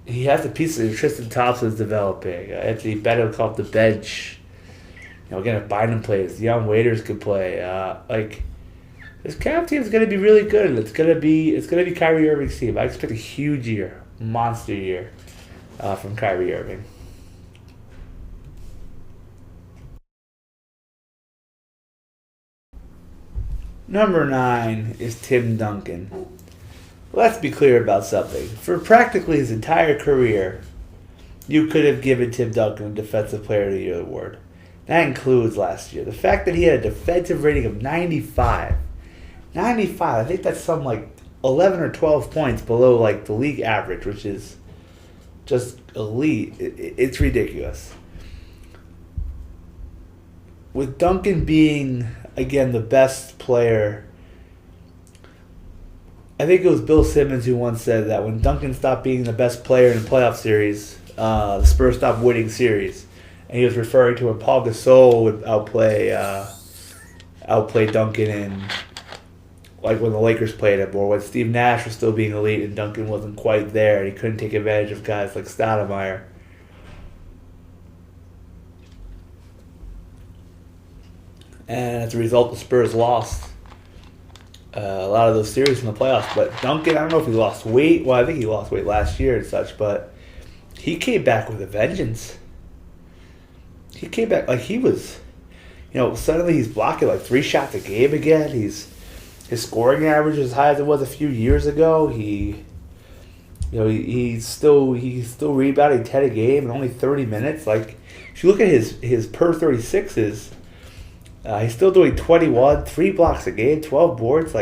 he has the pieces. Tristan Thompson's developing. Anthony Bennett will come off the bench. Again, if Bynum plays, the young waiters could play. This Cavs team is going to be really good. It's going to be Kyrie Irving's team. I expect a huge year, monster year, from Kyrie Irving. Number 9 is Tim Duncan. Let's be clear about something. For practically his entire career, you could have given Tim Duncan a Defensive Player of the Year award. That includes last year. The fact that he had a defensive rating of 95. 95, I think that's some 11 or 12 points below the league average, which is just elite. It's ridiculous. With Duncan being, again, the best player, I think it was Bill Simmons who once said that when Duncan stopped being the best player in the playoff series, the Spurs stopped winning series. And he was referring to when Paul Gasol would outplay Duncan in, when the Lakers played him, or when Steve Nash was still being elite and Duncan wasn't quite there and he couldn't take advantage of guys like Stoudemire. And as a result, the Spurs lost a lot of those series in the playoffs. But Duncan, I don't know if he lost weight. Well, I think he lost weight last year and such, but he came back with a vengeance. He came back he was, suddenly he's blocking 3 shots a game again. His scoring average is as high as it was a few years ago. He's still rebounding 10 a game in only 30 minutes. If you look at his per 36s, he's still doing 21, 3 blocks a game, 12 boards.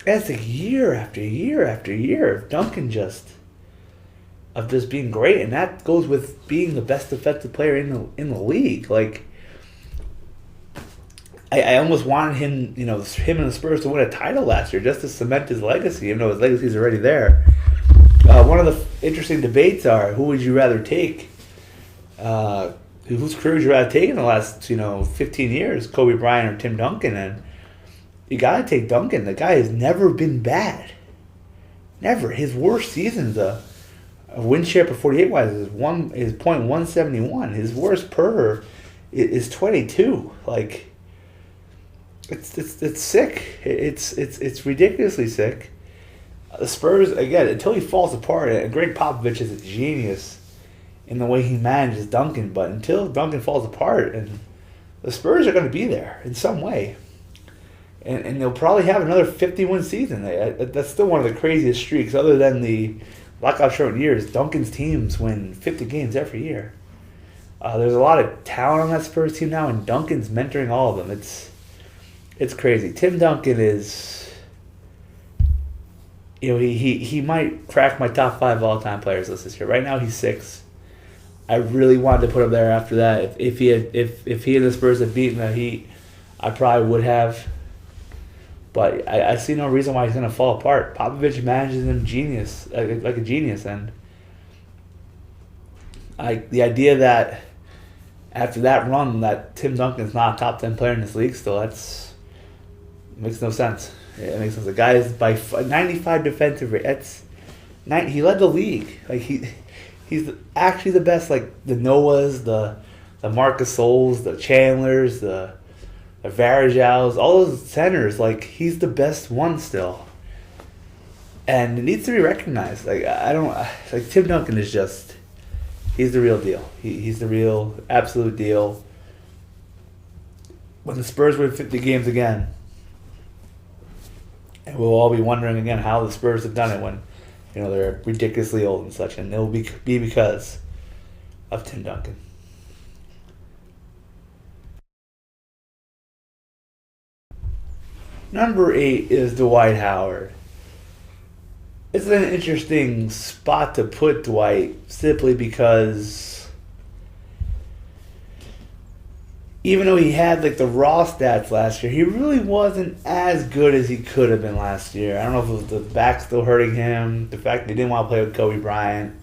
And it's like year after year after year of Duncan of just being great, and that goes with being the best defensive player in the league. Like, I almost wanted him, him and the Spurs to win a title last year just to cement his legacy, even though his legacy is already there. One of the interesting debates are, who would you rather take? Whose career would you rather take in the last 15 years, Kobe Bryant or Tim Duncan? And you gotta take Duncan. The guy has never been bad. Never. His worst season's a win share per 48 wise is .171. His worst per is 22. Like, it's sick. It's ridiculously sick. The Spurs, again, until he falls apart, and Greg Popovich is a genius in the way he manages Duncan, but until Duncan falls apart, and the Spurs are going to be there in some way. And they'll probably have another 50-win season. That's still one of the craziest streaks, other than the lockout shortened years. Duncan's teams win 50 games every year. There's a lot of talent on that Spurs team now, and Duncan's mentoring all of them. It's crazy. Tim Duncan is... he might crack my top 5 all-time players list this year. Right now, he's 6. I really wanted to put him there after that. If he and the Spurs had beaten the Heat, I probably would have. But I see no reason why he's going to fall apart. Popovich manages him like a genius, and the idea that after that run that Tim Duncan's not a top 10 player in this league still, makes no sense. It makes sense. The guy is by 95 defensive rate. He led the league. Like he's actually the best. Like the Noahs, the Marcus Souls, the Chandlers, the Varejãos, all those centers. Like, he's the best one still, and it needs to be recognized. Like, Tim Duncan is he's the real deal. He's the real absolute deal. When the Spurs win 50 games again, and we'll all be wondering again how the Spurs have done it when, they're ridiculously old and such, and it'll be because of Tim Duncan. Number 8 is Dwight Howard. It's an interesting spot to put Dwight, simply because even though he had the raw stats last year, he really wasn't as good as he could have been last year. I don't know if it was the back still hurting him, the fact that he didn't want to play with Kobe Bryant,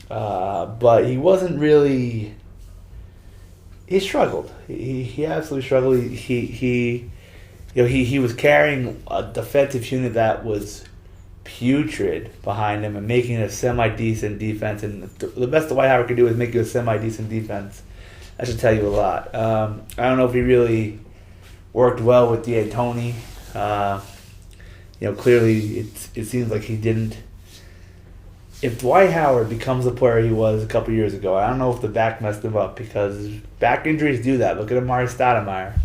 but he wasn't really. He struggled. He absolutely struggled. He was carrying a defensive unit that was putrid behind him and making it a semi-decent defense. And the best Dwight Howard could do is make you a semi-decent defense. That should tell you a lot. I don't know if he really worked well with D'Antoni. Clearly it seems like he didn't. If Dwight Howard becomes the player he was a couple years ago, I don't know if the back messed him up, because back injuries do that. Look at Amari Stoudemire.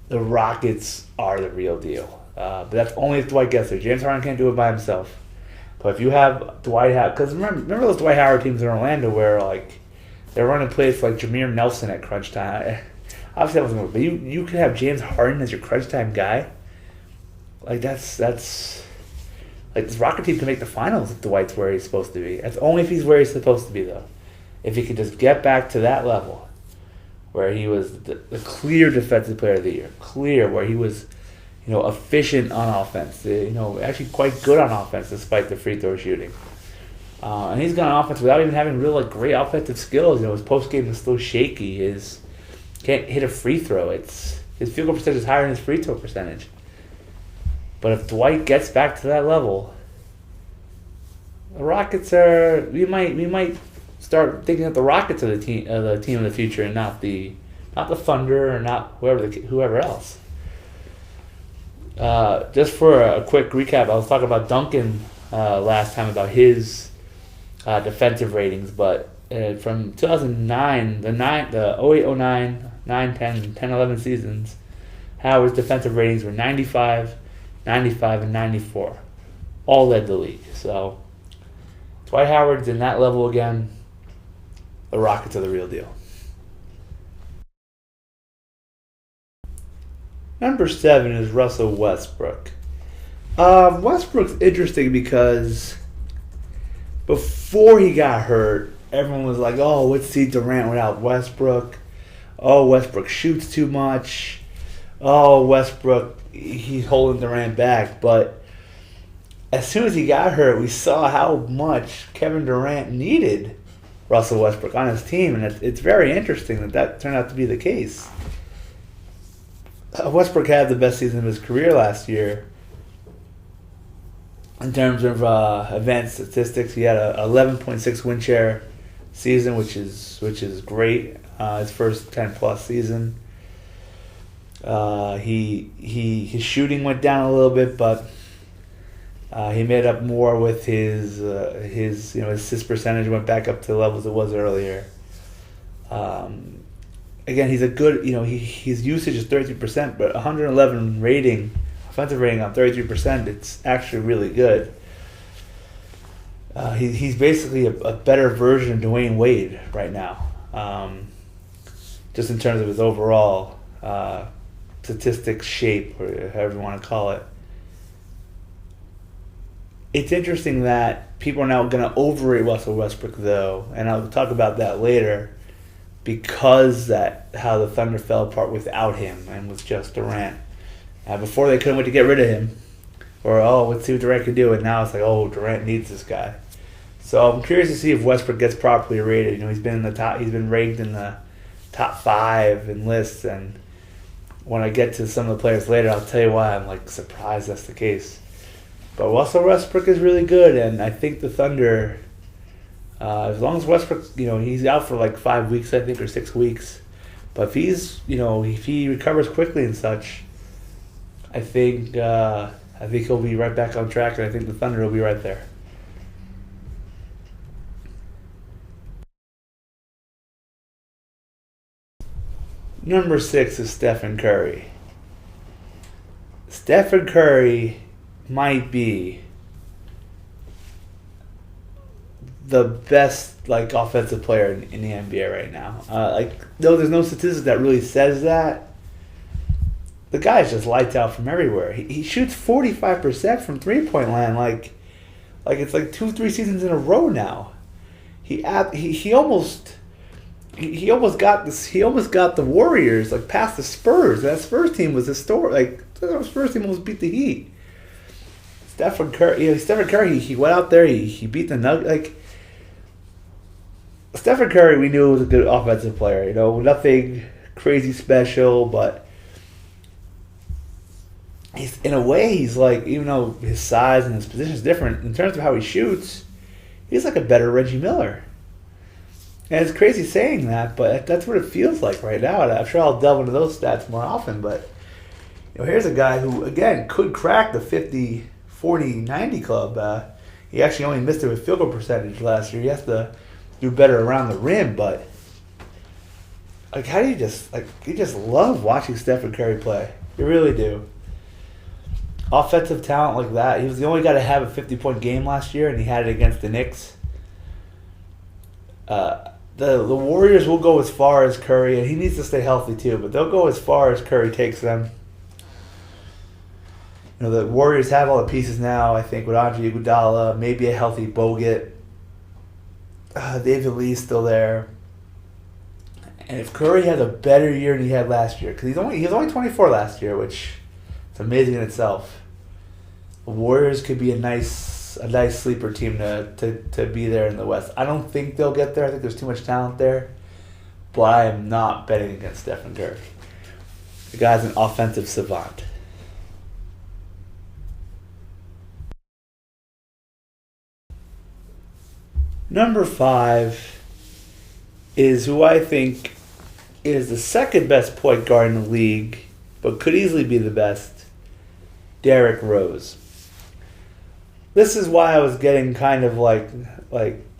The Rockets are the real deal. But that's only if Dwight gets there. James Harden can't do it by himself. But if you have Dwight Howard... Because remember those Dwight Howard teams in Orlando where, they're running plays for, Jameer Nelson at crunch time. Obviously, that wasn't work. But you could have James Harden as your crunch time guy. That's... this Rocket team can make the finals if Dwight's where he's supposed to be. That's only if he's where he's supposed to be, though. If he could just get back to that level, where he was the clear defensive player of the year, where he was, efficient on offense, actually quite good on offense despite the free throw shooting. And he's gone on offense without even having real great offensive skills. His post game is still shaky. Can't hit a free throw. His field goal percentage is higher than his free throw percentage. But if Dwight gets back to that level, the Rockets we might start thinking that the Rockets are the team of the future, and not the Thunder, or not whoever else. Just for a quick recap, I was talking about Duncan last time about his defensive ratings, but from 2009, the 08-09, 9-10, 10-11 seasons, Howard's defensive ratings were 95, 95, and 94. All led the league. So Dwight Howard's in that level again. The Rockets are the real deal. Number 7 is Russell Westbrook. Westbrook's interesting because before he got hurt, everyone was like, "Oh, let's see Durant without Westbrook. Oh, Westbrook shoots too much. Oh, Westbrook, he's holding Durant back." But as soon as he got hurt, we saw how much Kevin Durant needed Russell Westbrook on his team, and it's very interesting that turned out to be the case. Westbrook had the best season of his career last year in terms of event statistics. He had a 11.6 win share season, which is great. His first 10+ season. His shooting went down a little bit, but he made up more with his assist percentage went back up to the levels it was earlier. Again, he's a good, his usage is 33%, but 111 rating, offensive rating on 33%, it's actually really good. He's basically a better version of Dwayne Wade right now, just in terms of his overall statistics, shape, or however you want to call it. It's interesting that people are now going to overrate Russell Westbrook, though, and I'll talk about that later, because how the Thunder fell apart without him and with just Durant. Before they couldn't wait to get rid of him, or let's see what Durant can do, and now it's like, Durant needs this guy. So I'm curious to see if Westbrook gets properly rated. He's been in the top. He's been ranked in the top 5 in lists, and when I get to some of the players later, I'll tell you why I'm surprised that's the case. But Russell Westbrook is really good, and I think the Thunder, as long as Westbrook, he's out for 5 weeks, I think, or 6 weeks. But if if he recovers quickly and such, I think he'll be right back on track, and I think the Thunder will be right there. Number 6 is Stephen Curry. Stephen Curry might be the best offensive player in the NBA right now. No, there's no statistics that really says that. The guy's just lights out from everywhere. He shoots 45% from 3-point land, like it's 2-3 seasons in a row now. He almost got this. He almost got the Warriors past the Spurs. That Spurs team was historic. The Spurs team almost beat the Heat. Stephen Curry, he went out there. He beat the Nuggets. Stephen Curry, we knew was a good offensive player. Nothing crazy special, but in a way, he's even though his size and his position is different, in terms of how he shoots, he's a better Reggie Miller. And it's crazy saying that, but that's what it feels like right now. And I'm sure I'll delve into those stats more often, but here's a guy who, again, could crack the 50, 40, 90 club. He actually only missed it with field goal percentage last year. He has to do better around the rim, but how do you just love watching Stephen Curry play. You really do. Offensive talent like that. He was the only guy to have a 50-point game last year, and he had it against the Knicks. The Warriors will go as far as Curry, and he needs to stay healthy too, but they'll go as far as Curry takes them. The Warriors have all the pieces now, I think, with Andre Iguodala, maybe a healthy Bogut. David Lee's still there. And if Curry had a better year than he had last year, because he was only 24 last year, which is amazing in itself. The Warriors could be a nice sleeper team to be there in the West. I don't think they'll get there. I think there's too much talent there. But I am not betting against Stephen Curry. The guy's an offensive savant. Number 5 is who I think is the second best point guard in the league, but could easily be the best, Derrick Rose. This is why I was getting kind of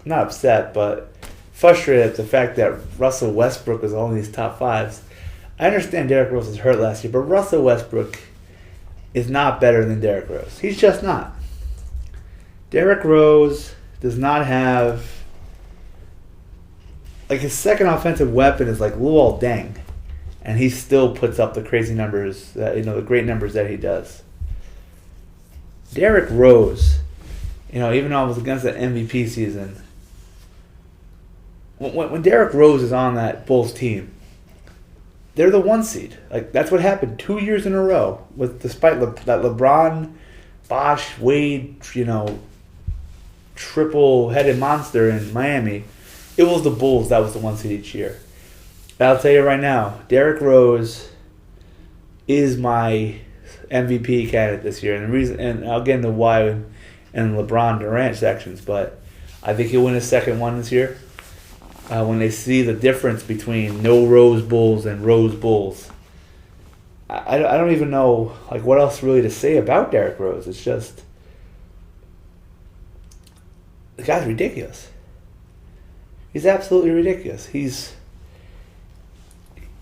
not upset, but frustrated at the fact that Russell Westbrook was on these top 5s. I understand Derrick Rose was hurt last year, but Russell Westbrook is not better than Derrick Rose. He's just not. Derrick Rose does not have... his second offensive weapon is Luol Deng, and he still puts up the crazy numbers, the great numbers that he does. Derrick Rose, even though I was against that MVP season, when Derrick Rose is on that Bulls team, they're the 1 seed. Like, that's what happened 2 years in a row. Despite that LeBron, Bosh, Wade, triple-headed monster in Miami, it was the Bulls that was the 1 seed each year. And I'll tell you right now, Derrick Rose is my MVP candidate this year, and the reason, and I'll get into why in LeBron Durant sections, but I think he'll win his second one this year. When they see the difference between no Rose Bulls and Rose Bulls, I don't even know what else really to say about Derrick Rose. It's just the guy's ridiculous. He's absolutely ridiculous. He's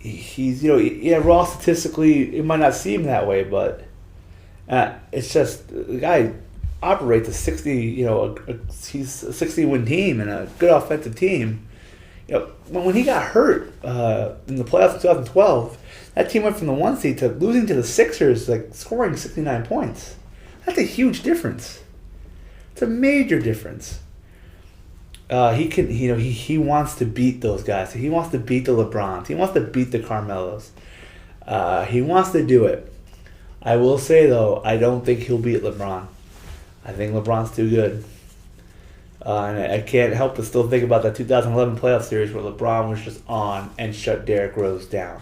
raw statistically it might not seem that way, but it's just the guy operates a 60 he's a 60-win team and a good offensive team. When he got hurt in the playoffs in 2012, that team went from the 1 seed to losing to the Sixers, scoring 69 points. That's a huge difference. It's a major difference. He wants to beat those guys. He wants to beat the LeBrons. He wants to beat the Carmelos. He wants to do it. I will say, though, I don't think he'll beat LeBron. I think LeBron's too good. And I can't help but still think about that 2011 playoff series where LeBron was just on and shut Derrick Rose down.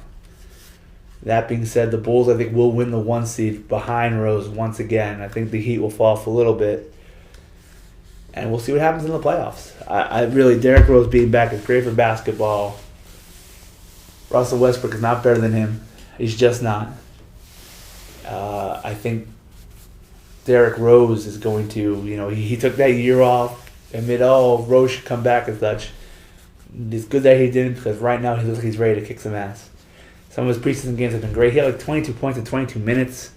That being said, the Bulls, I think, will win the 1 seed behind Rose once again. I think the Heat will fall off a little bit. And we'll see what happens in the playoffs. Derrick Rose being back is great for basketball. Russell Westbrook is not better than him. He's just not. I think Derrick Rose is going to, he took that year off. Admit, Rose should come back and such. It's good that he didn't, because right now he looks like he's ready to kick some ass. Some of his preseason games have been great. He had 22 points in 22 minutes.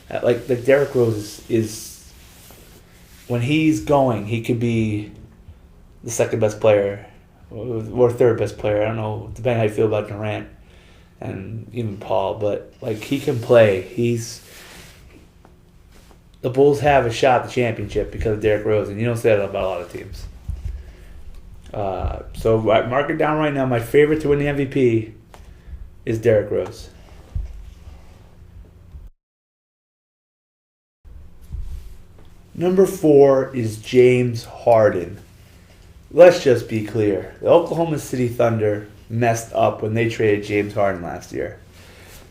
Derrick Rose is when he's going, he could be the second best player or third best player. I don't know, depending how you feel about Durant and even Paul, but he can play. The Bulls have a shot at the championship because of Derrick Rose, and you don't say that about a lot of teams. So mark it down right now. My favorite to win the MVP is Derrick Rose. Number 4 is James Harden. Let's just be clear. The Oklahoma City Thunder messed up when they traded James Harden last year.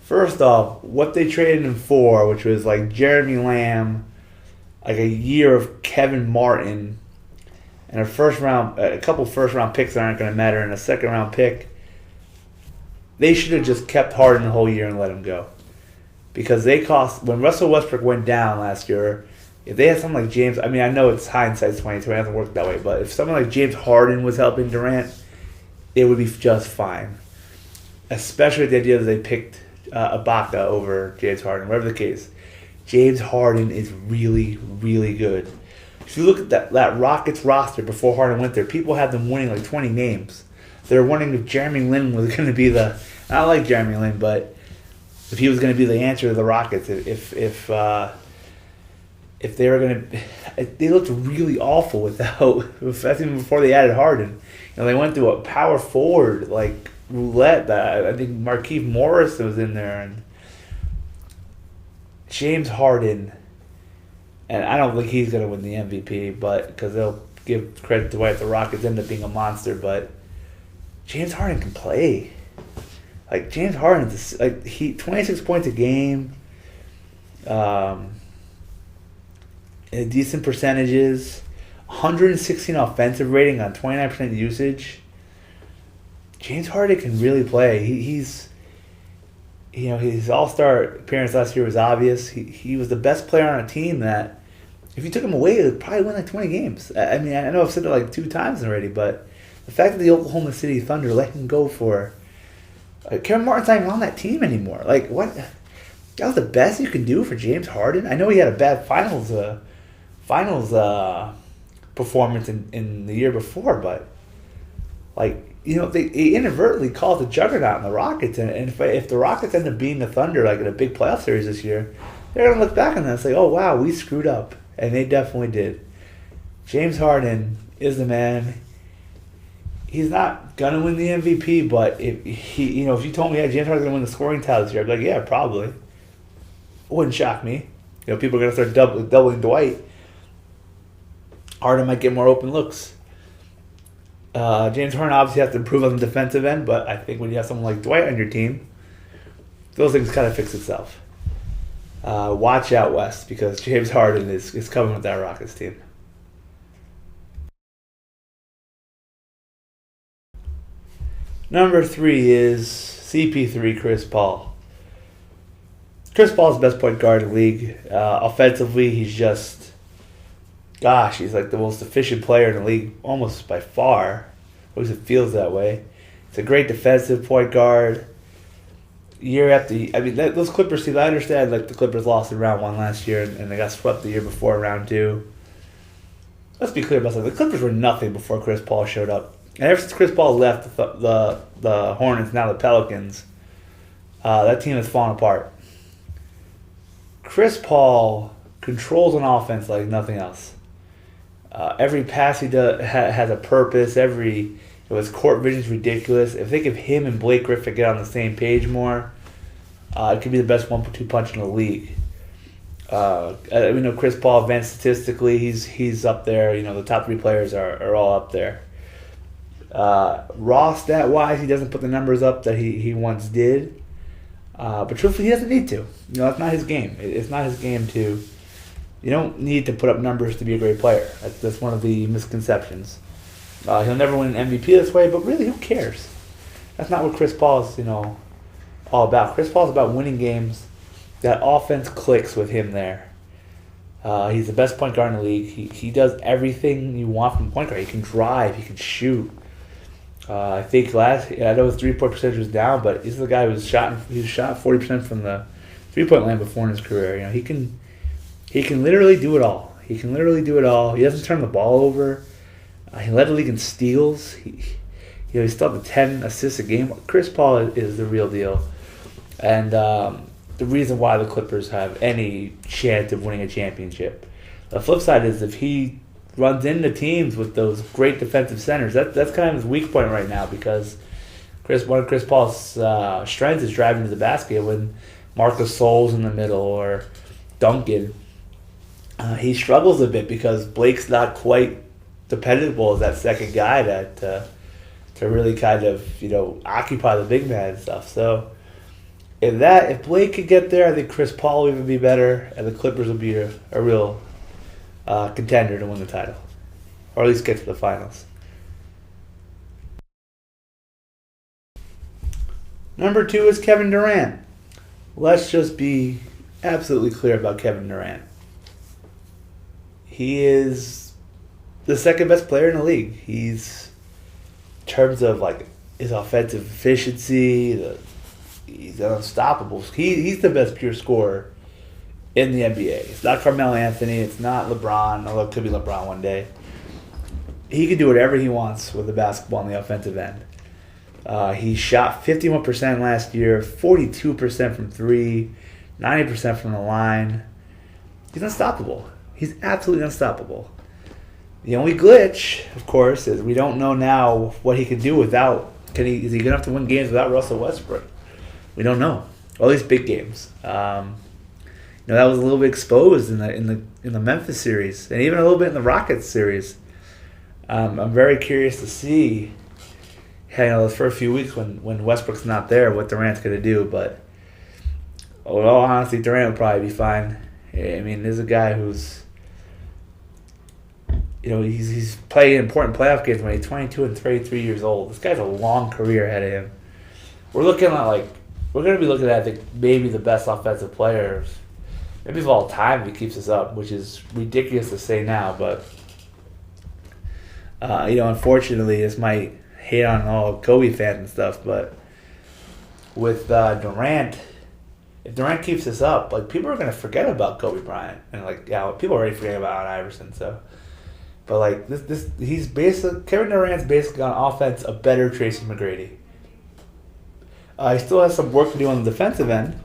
First off, what they traded him for, which was Jeremy Lamb, a year of Kevin Martin, and a couple first round picks that aren't going to matter, and a second round pick. They should have just kept Harden the whole year and let him go, because they cost. When Russell Westbrook went down last year, if they had someone like James, I know it's hindsight 2020, it hasn't worked that way, but if someone like James Harden was helping Durant, it would be just fine. Especially the idea that they picked Ibaka over James Harden, whatever the case. James Harden is really, really good. If you look at that Rockets roster before Harden went there, people had them winning 20 games. They were wondering if Jeremy Lin was going to be I like Jeremy Lin, but if he was going to be the answer to the Rockets, if they were going to, they looked really awful without, even before they added Harden. They went through a power forward roulette that I think Markieff Morris was in there, and James Harden, and I don't think he's going to win the MVP, but because they'll give credit to White, the Rockets end up being a monster, but James Harden can play. James Harden, 26 points a game, decent percentages, 116 offensive rating on 29% usage. James Harden can really play. His All-Star appearance last year was obvious. He was the best player on a team that, if you took him away, it would probably win 20 games. I know I've said it 2 times already, but the fact that the Oklahoma City Thunder let him go for Kevin Martin's not even on that team anymore. What? That was the best you can do for James Harden. I know he had a bad finals performance in the year before, but they inadvertently called the juggernaut in the Rockets, and if the Rockets end up beating the Thunder in a big playoff series this year, they're gonna look back on that and say, "Oh wow, we screwed up." and they definitely did. James Harden is the man. He's not gonna win the MVP, but if if you told me James Harden's gonna win the scoring title this year, I'd be like, yeah, probably. It wouldn't shock me. People are gonna start doubling Dwight. Harden might get more open looks. James Harden obviously has to improve on the defensive end, but I think when you have someone like Dwight on your team, those things kind of fix itself. Watch out West, because James Harden is coming with that Rockets team. Number 3 is CP3, Chris Paul. Chris Paul's the best point guard in the league. Offensively, he's just, he's like the most efficient player in the league, almost by far. At least it feels that way. He's a great defensive point guard. Year after, those Clippers teams, I understand like the Clippers lost in round 1 last year and they got swept the year before in round 2. Let's be clear about something. The Clippers were nothing before Chris Paul showed up. And ever since Chris Paul left the Hornets, now the Pelicans, that team has fallen apart. Chris Paul controls an offense like nothing else. Every pass he does has a purpose. His court vision is ridiculous. If they give him and Blake Griffin get on the same page more, it could be the best 1-2 punch in the league. We know Chris Paul advanced statistically. He's up there. The top 3 players are all up there. Raw stat wise, he doesn't put the numbers up that he once did. But truthfully, he doesn't need to. That's not his game. It's not his game to. You don't need to put up numbers to be a great player. That's one of the misconceptions. He'll never win an MVP this way, but really, who cares? That's not what Chris Paul is, all about. Chris Paul is about winning games. That offense clicks with him there. He's the best point guard in the league. He does everything you want from a point guard. He can drive. He can shoot. I think I know his 3-point percentage was down, but he's the guy who shot 40% from the 3-point line before in his career. He can literally do it all. He doesn't turn the ball over. He led the league in steals. He still had 10 assists a game. Chris Paul is the real deal, and the reason why the Clippers have any chance of winning a championship. The flip side is if he runs into teams with those great defensive centers, that's kind of his weak point right now, because one of Chris Paul's strengths is driving to the basket when Marcus Gasol's in the middle or Duncan. He struggles a bit because Blake's not quite dependable as that second guy to really kind of occupy the big man and stuff. So if Blake could get there, I think Chris Paul will even be better, and the Clippers will be a real contender to win the title, or at least get to the finals. Number 2 is Kevin Durant. Let's just be absolutely clear about Kevin Durant. He is the second best player in the league. He's, in terms of his offensive efficiency, he's unstoppable. He's the best pure scorer in the NBA. It's not Carmelo Anthony. It's not LeBron, although it could be LeBron one day. He can do whatever he wants with the basketball on the offensive end. He shot 51% last year, 42% from 3, 90% from the line. He's unstoppable. He's absolutely unstoppable. The only glitch, of course, is we don't know now what he can do without. Is he good enough to win games without Russell Westbrook? We don't know. All these big games. That was a little bit exposed in the Memphis series, and even a little bit in the Rockets series. I'm very curious to see, those first few weeks when Westbrook's not there, what Durant's going to do. But in all honesty, Durant will probably be fine. There's a guy who's, he's playing important playoff games when he's 22 and 33 years old. This guy's a long career ahead of him. We're going to be looking at, I think, maybe the best offensive players, maybe of all time, if he keeps this up, which is ridiculous to say now, but unfortunately, this might hate on all Kobe fans and stuff, but with Durant, if Durant keeps this up, people are going to forget about Kobe Bryant, and people are already forgetting about Allen Iverson, so. But Kevin Durant's basically on offense a better Tracy McGrady. He still has some work to do on the defensive end,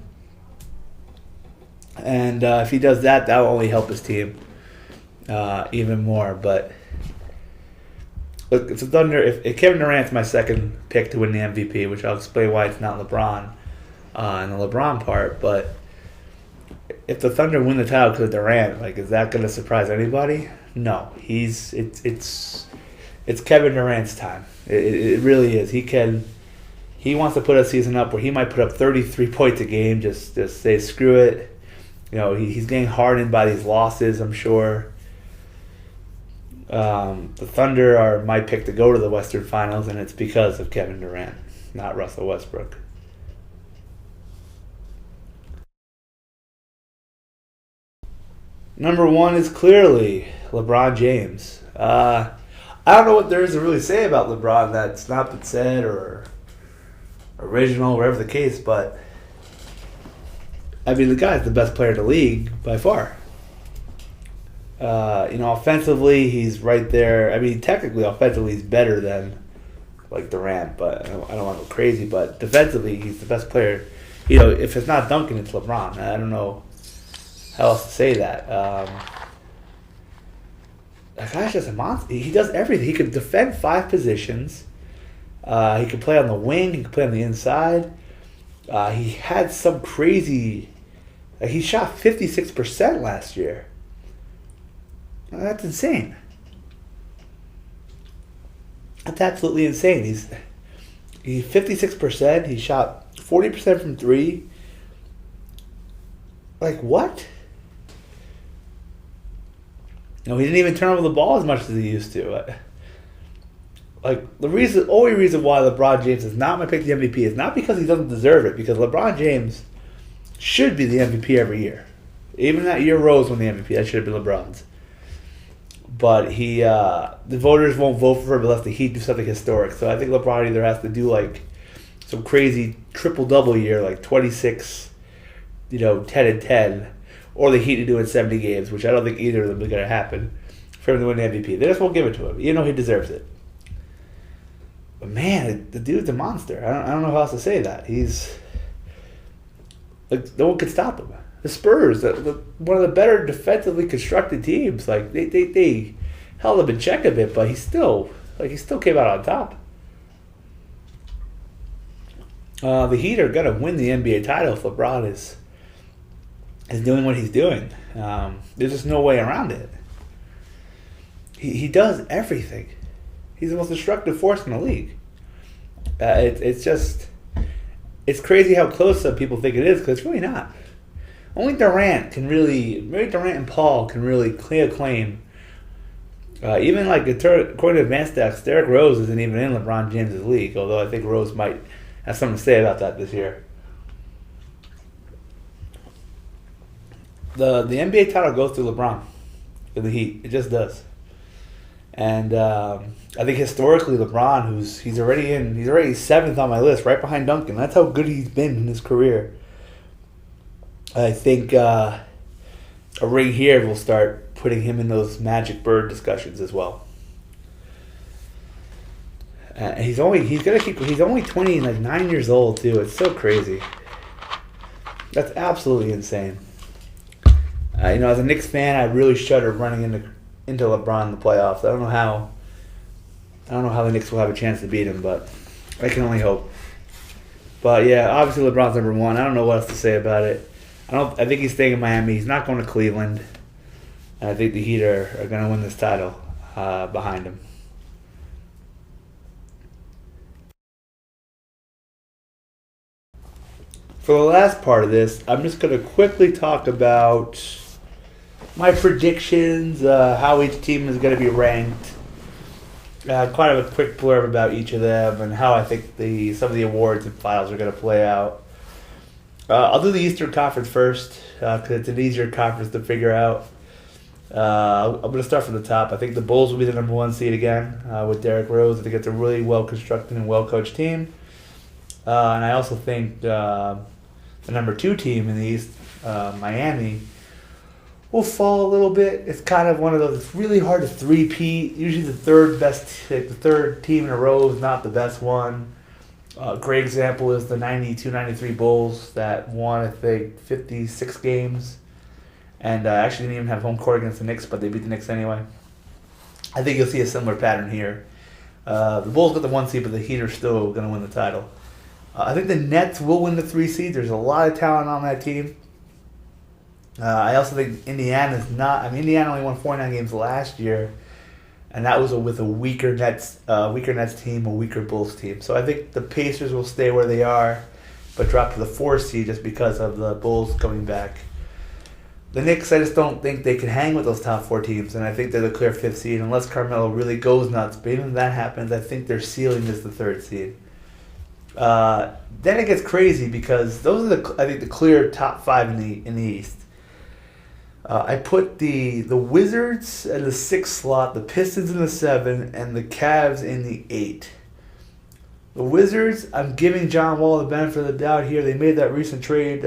and if he does that, that will only help his team. even more. But look, it's a Thunder. If Kevin Durant's my second pick to win the MVP, which I'll explain why it's not LeBron in the LeBron part, but if the Thunder win the title because of Durant, like, is that going to surprise anybody? No, it's Kevin Durant's time. It really is. He wants to put a season up where he might put up 33 points a game. Just say screw it. He's getting hardened by these losses, I'm sure. The Thunder are my pick to go to the Western Finals, and it's because of Kevin Durant, not Russell Westbrook. Number one is clearly LeBron James. I don't know what there is to really say about LeBron that's not been said or original, whatever the case, but I mean, the guy's the best player in the league by far. Offensively, he's right there. I mean, technically, offensively, he's better than like Durant, but I don't want to go crazy. But defensively, he's the best player. If it's not Duncan, it's LeBron. I don't know how else to say that. That guy's just a monster. He does everything. He can defend 5 positions. He can play on the wing. He can play on the inside. He had some crazy. He shot 56% last year. That's insane. That's absolutely insane. He's 56%. He shot 40% from 3. Like, what? He didn't even turn over the ball as much as he used to. Like, the only reason why LeBron James is not my pick to the MVP is not because he doesn't deserve it, because LeBron James should be the MVP every year. Even that year Rose won the MVP, that should have been LeBron's. But the voters won't vote for him unless the Heat do something historic. So I think LeBron either has to do like some crazy triple-double year, like 26, 10 and 10, or the Heat to do it in 70 games, which I don't think either of them is going to happen for him to win the MVP. They just won't give it to him, even though he deserves it. But man, the dude's a monster. I don't know how else to say that. He's like, no one can stop him. The Spurs, one of the better defensively constructed teams, like they held him in check a bit, but he still came out on top. The Heat are gonna win the NBA title if LeBron is doing what he's doing. There's just no way around it. He does everything. He's the most destructive force in the league. It's crazy how close some people think it is, because it's really not. Only Durant and Paul can really clear a claim. Even like according to advanced stats, Derrick Rose isn't even in LeBron James' league, although I think Rose might have something to say about that this year. The NBA title goes to LeBron in the Heat. It just does. And I think historically LeBron, he's already 7th on my list, right behind Duncan. That's how good he's been in his career. I think a ring here will start putting him in those Magic Bird discussions as well. He's only 20, like 9 years old too. It's so crazy. That's absolutely insane. As a Knicks fan, I really shudder running into LeBron in the playoffs. I don't know how the Knicks will have a chance to beat him, but I can only hope. But yeah, obviously LeBron's number one. I don't know what else to say about it. I think he's staying in Miami. He's not going to Cleveland. And I think the Heat are going to win this title behind him. For the last part of this, I'm just going to quickly talk about my predictions, how each team is going to be ranked. Quite a quick blurb about each of them and how I think some of the awards and finals are going to play out. I'll do the Eastern Conference first because it's an easier conference to figure out. I'm going to start from the top. I think the Bulls will be the number 1 seed again with Derrick Rose. I think it's a really well-constructed and well-coached team. And I also think the number 2 team in the East, Miami, will fall a little bit. It's kind of one of those, it's really hard to three-peat. Usually the third team in a row is not the best one. A great example is the 92-93 Bulls that won, I think, 56 games. and actually didn't even have home court against the Knicks, but they beat the Knicks anyway. I think you'll see a similar pattern here. The Bulls got the 1 seed, but the Heat are still going to win the title. I think the Nets will win the 3 seed. There's a lot of talent on that team. I also think Indiana's not. I mean, Indiana only won 49 games last year, and that was with a weaker Nets team, a weaker Bulls team. So I think the Pacers will stay where they are, but drop to the 4 seed just because of the Bulls coming back. The Knicks, I just don't think they can hang with those top 4 teams, and I think they're the clear 5th seed unless Carmelo really goes nuts. But even if that happens, I think their ceiling is the 3rd seed. Then it gets crazy because those are I think the clear top 5 in the East. I put the Wizards in the 6th slot, the Pistons in the 7, and the Cavs in the 8. The Wizards, I'm giving John Wall the benefit of the doubt here. They made that recent trade,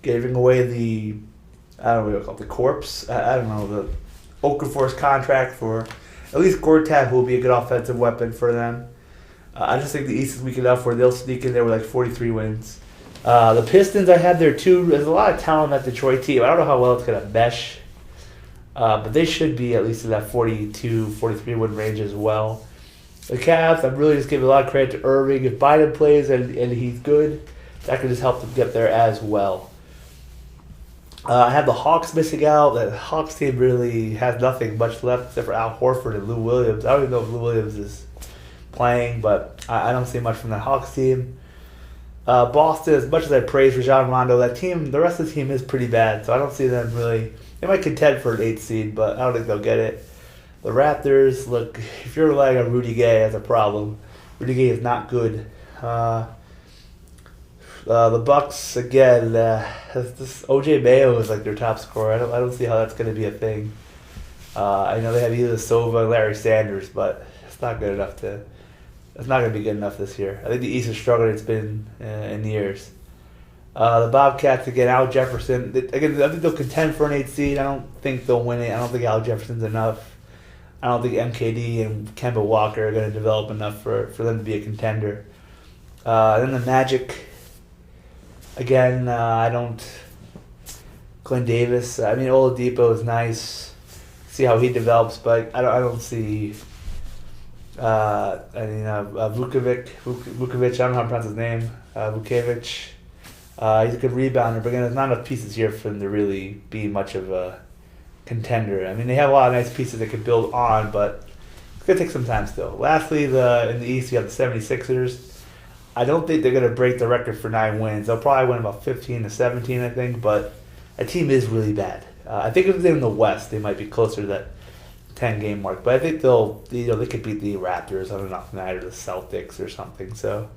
giving away the, I don't know what you call it, the corpse. I don't know, the Okafor's contract for at least Gortat, who will be a good offensive weapon for them. I just think the East is weak enough where they'll sneak in there with like 43 wins. The Pistons, I had there too. There's a lot of talent on that Detroit team. I don't know how well it's going to mesh, but they should be at least in that 42, 43 win range as well. The Cavs, I'm really just giving a lot of credit to Irving. If Biden plays and he's good, that could just help them get there as well. I have the Hawks missing out. The Hawks team really has nothing much left except for Al Horford and Lou Williams. I don't even know if Lou Williams is playing, but I don't see much from the Hawks team. Boston, as much as I praise Rajon Rondo, that team, the rest of the team is pretty bad, so I don't see them really. They might contend for an 8th seed, but I don't think they'll get it. The Raptors, look, if you're relying on Rudy Gay, that's a problem. Rudy Gay is not good. The Bucks, again, this OJ Mayo is like their top scorer. I don't see how that's going to be a thing. I know they have either Sova and Larry Sanders, but it's not good enough to. It's not going to be good enough this year. I think the East is struggling. It's been in years. The Bobcats, again, Al Jefferson. Again, I think they'll contend for an 8th seed. I don't think they'll win it. I don't think Al Jefferson's enough. I don't think MKD and Kemba Walker are going to develop enough for them to be a contender. Then the Magic, again, I don't. Glenn Davis. I mean, Oladipo is nice. See how he develops, but I don't see. Vukovic, I don't know how to pronounce his name. Vukovic. He's a good rebounder, but again, there's not enough pieces here for him to really be much of a contender. I mean, they have a lot of nice pieces they could build on, but it's going to take some time still. Lastly, in the East, you have the 76ers. I don't think they're going to break the record for 9 wins. They'll probably win about 15 to 17, I think, but that team is really bad. I think if they're in the West, they might be closer to that 10-game mark, but I think they could beat the Raptors on an off night or the Celtics or something. So,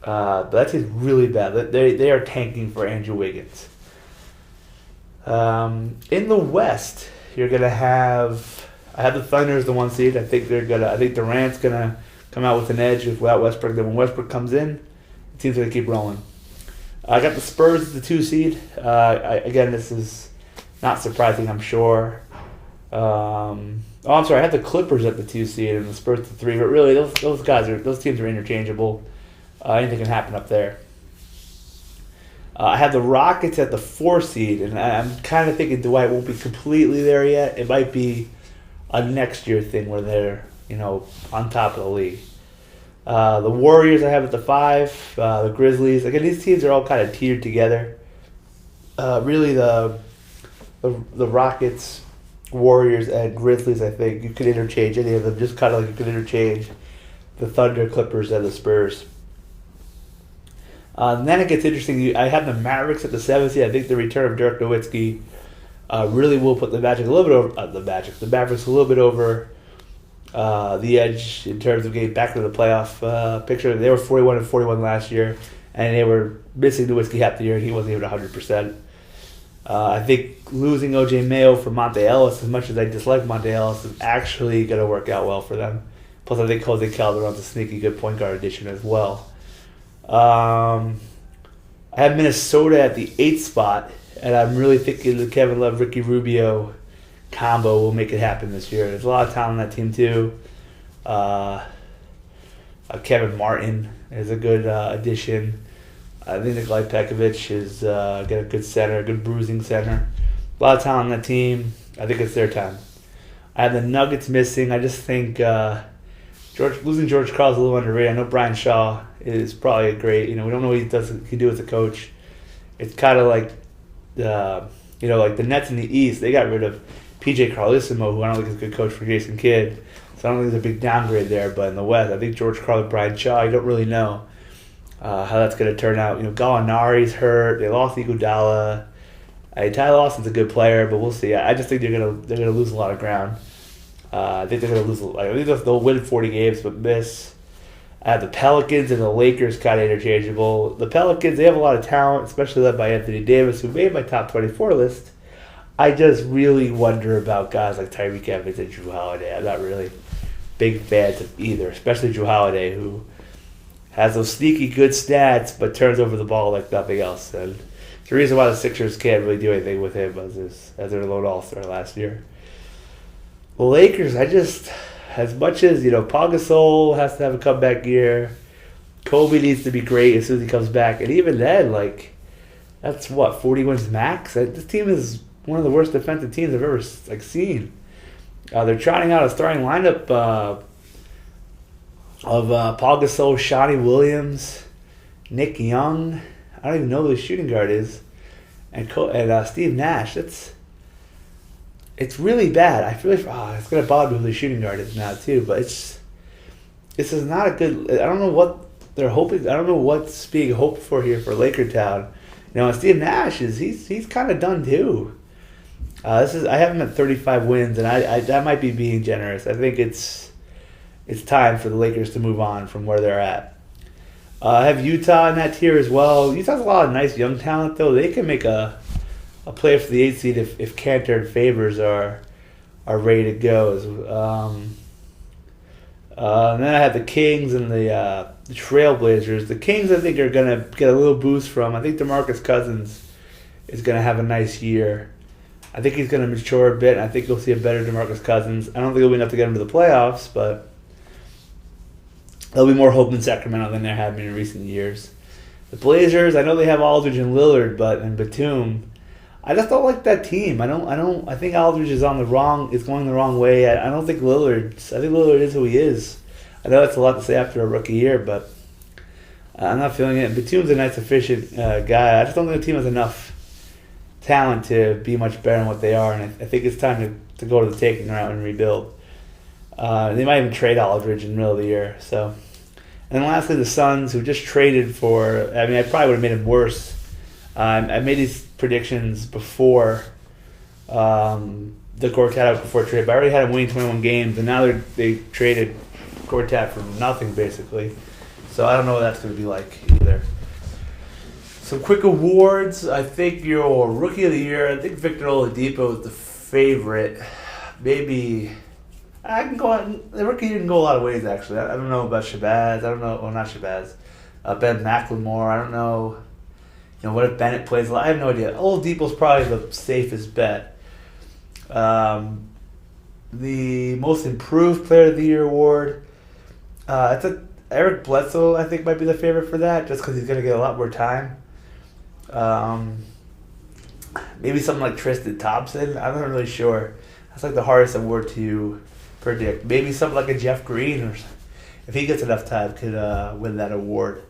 but that team's really bad. They are tanking for Andrew Wiggins. In the West, you're gonna have. I have the Thunder as the 1 seed. I think Durant's gonna come out with an edge without Westbrook. Then when Westbrook comes in, the team's gonna keep rolling. I got the Spurs as the 2 seed. Again, this is not surprising, I'm sure. I'm sorry. I have the Clippers at the 2 seed and the Spurs at the 3. But really, those teams are interchangeable. Anything can happen up there. I have the Rockets at the 4 seed, and I'm kind of thinking Dwight won't be completely there yet. It might be a next year thing where they're on top of the league. The Warriors I have at the 5. The Grizzlies. Again, these teams are all kind of tiered together. Really, the Rockets, Warriors, and Grizzlies, I think you could interchange any of them, just kind of like you could interchange the Thunder, Clippers, and the Spurs. And then it gets interesting. I have the Mavericks at the 7th seed. I think the return of Dirk Nowitzki really will put the Magic a little bit over the Mavericks a little bit over the edge in terms of getting back to the playoff picture. They were 41-41 last year, and they were missing Nowitzki half the year, and he wasn't even 100%. I think losing OJ Mayo for Monte Ellis, as much as I dislike Monte Ellis, is actually going to work out well for them. Plus, I think Jose Calderon's a sneaky good point guard addition as well. I have Minnesota at the 8th spot, and I'm really thinking the Kevin Love, Ricky Rubio combo will make it happen this year. There's a lot of talent on that team too. Kevin Martin is a good addition. I think Nikolai Pekovic is got a good center, a good bruising center. A lot of talent on that team. I think it's their time. I have the Nuggets missing. I just think losing George Karl is a little underrated. I know Brian Shaw is probably a great. We don't know what he can do as a coach. It's kind of like like the Nets in the East. They got rid of PJ Carlesimo, who I don't think is a good coach for Jason Kidd. So I don't think there's a big downgrade there. But in the West, I think George Karl and Brian Shaw, you don't really know how that's going to turn out. Gallinari's hurt. They lost Iguodala. Tyler Lawson's a good player, but we'll see. I just think they're gonna lose a lot of ground. I think they're gonna lose. I think they'll win 40 games, but miss. The Pelicans and the Lakers kind of interchangeable. The Pelicans, they have a lot of talent, especially led by Anthony Davis, who made my top 24 list. I just really wonder about guys like Tyreek Evans and Jrue Holiday. I'm not really big fans of either, especially Jrue Holiday, who has those sneaky good stats but turns over the ball like nothing else. And it's the reason why the Sixers can't really do anything with him as their lone all-star last year. The Lakers, as much as, Pau Gasol has to have a comeback year, Kobe needs to be great as soon as he comes back. And even then, that's 40 wins max? This team is one of the worst defensive teams I've ever seen. They're trying out a starting lineup of Pau Gasol, Shawty Williams, Nick Young. I don't even know who the shooting guard is, and Steve Nash. It's really bad. I feel like it's gonna bother me who the shooting guard is now too. But this is not a good. I don't know what they're hoping. I don't know what's being hoped for here for Laker Town. And Steve Nash he's kind of done too. I have him at 35 wins, and I that might be being generous. I think it's time for the Lakers to move on from where they're at. I have Utah in that tier as well. Utah's a lot of nice young talent, though. They can make a play for the 8th seed if Cantor and Favors are ready to go. And then I have the Kings and the Trailblazers. The Kings, I think, are going to get a little boost from. I think DeMarcus Cousins is going to have a nice year. I think he's going to mature a bit, and I think you'll see a better DeMarcus Cousins. I don't think he'll be enough to get him to the playoffs, but there'll be more hope in Sacramento than there have been in recent years. The Blazers, I know they have Aldridge and Lillard, and Batum. I just don't like that team. I think Aldridge is going the wrong way. I don't think Lillard is who he is. I know that's a lot to say after a rookie year, but I'm not feeling it. Batum's a nice, efficient guy. I just don't think the team has enough talent to be much better than what they are, and I think it's time to go to the taking route and rebuild. They might even trade Aldridge in the middle of the year. So, and then lastly, the Suns, who just traded for. I probably would have made him worse. I made these predictions before the Gortat before trade, but I already had him winning 21 games, and now they traded Gortat for nothing basically. So I don't know what that's going to be like either. Some quick awards. I think your Rookie of the Year, I think Victor Oladipo is the favorite. Maybe I can go on. The Rookie can go a lot of ways actually. I don't know about Shabazz. I don't know. Well, not Shabazz. Ben McLemore. I don't know. What if Bennett plays a lot? I have no idea. Oladipo's probably the safest bet. The Most Improved Player of the Year award. Eric Bledsoe, I think, might be the favorite for that, just because he's going to get a lot more time. Maybe something like Tristan Thompson. I'm not really sure. That's the hardest award to predict. Maybe something like a Jeff Green, or if he gets enough time, could win that award.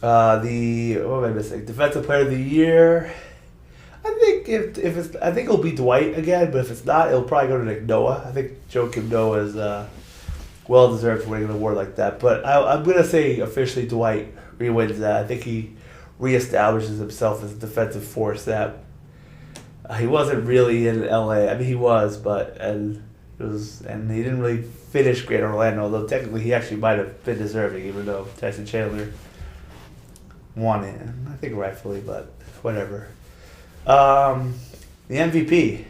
What am I missing? Defensive Player of the Year. I think I think it'll be Dwight again, but if it's not, it'll probably go to Nick Noah. I think Joakim Noah is well deserved for winning an award like that. But I'm gonna say officially Dwight re-wins that. I think he reestablishes himself as a defensive force that he wasn't really in LA. He was, and he didn't really finish great in Orlando. Although technically he actually might have been deserving, even though Tyson Chandler won it. I think rightfully, but whatever. The MVP.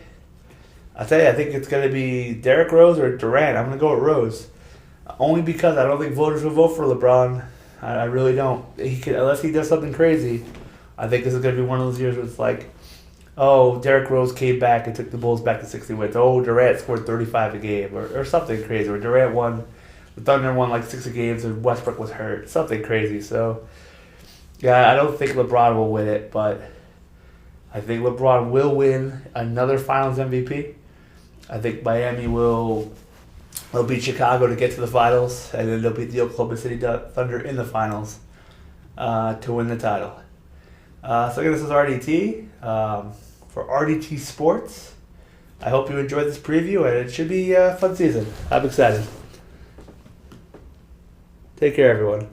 I'll tell you, I think it's going to be Derrick Rose or Durant. I'm going to go with Rose. Only because I don't think voters will vote for LeBron. I really don't. Unless he does something crazy. I think this is going to be one of those years where it's like, oh, Derrick Rose came back and took the Bulls back to 60 wins. Oh, Durant scored 35 a game or something crazy. Or Durant won, the Thunder won 60 games and Westbrook was hurt. Something crazy. So Yeah, I don't think LeBron will win it, but I think LeBron will win another Finals MVP. I think Miami will they'll beat Chicago to get to the finals, and then they'll beat the Oklahoma City Thunder in the finals to win the title. So again, this is RDT for RDT Sports. I hope you enjoyed this preview, and it should be a fun season. I'm excited. Take care, everyone.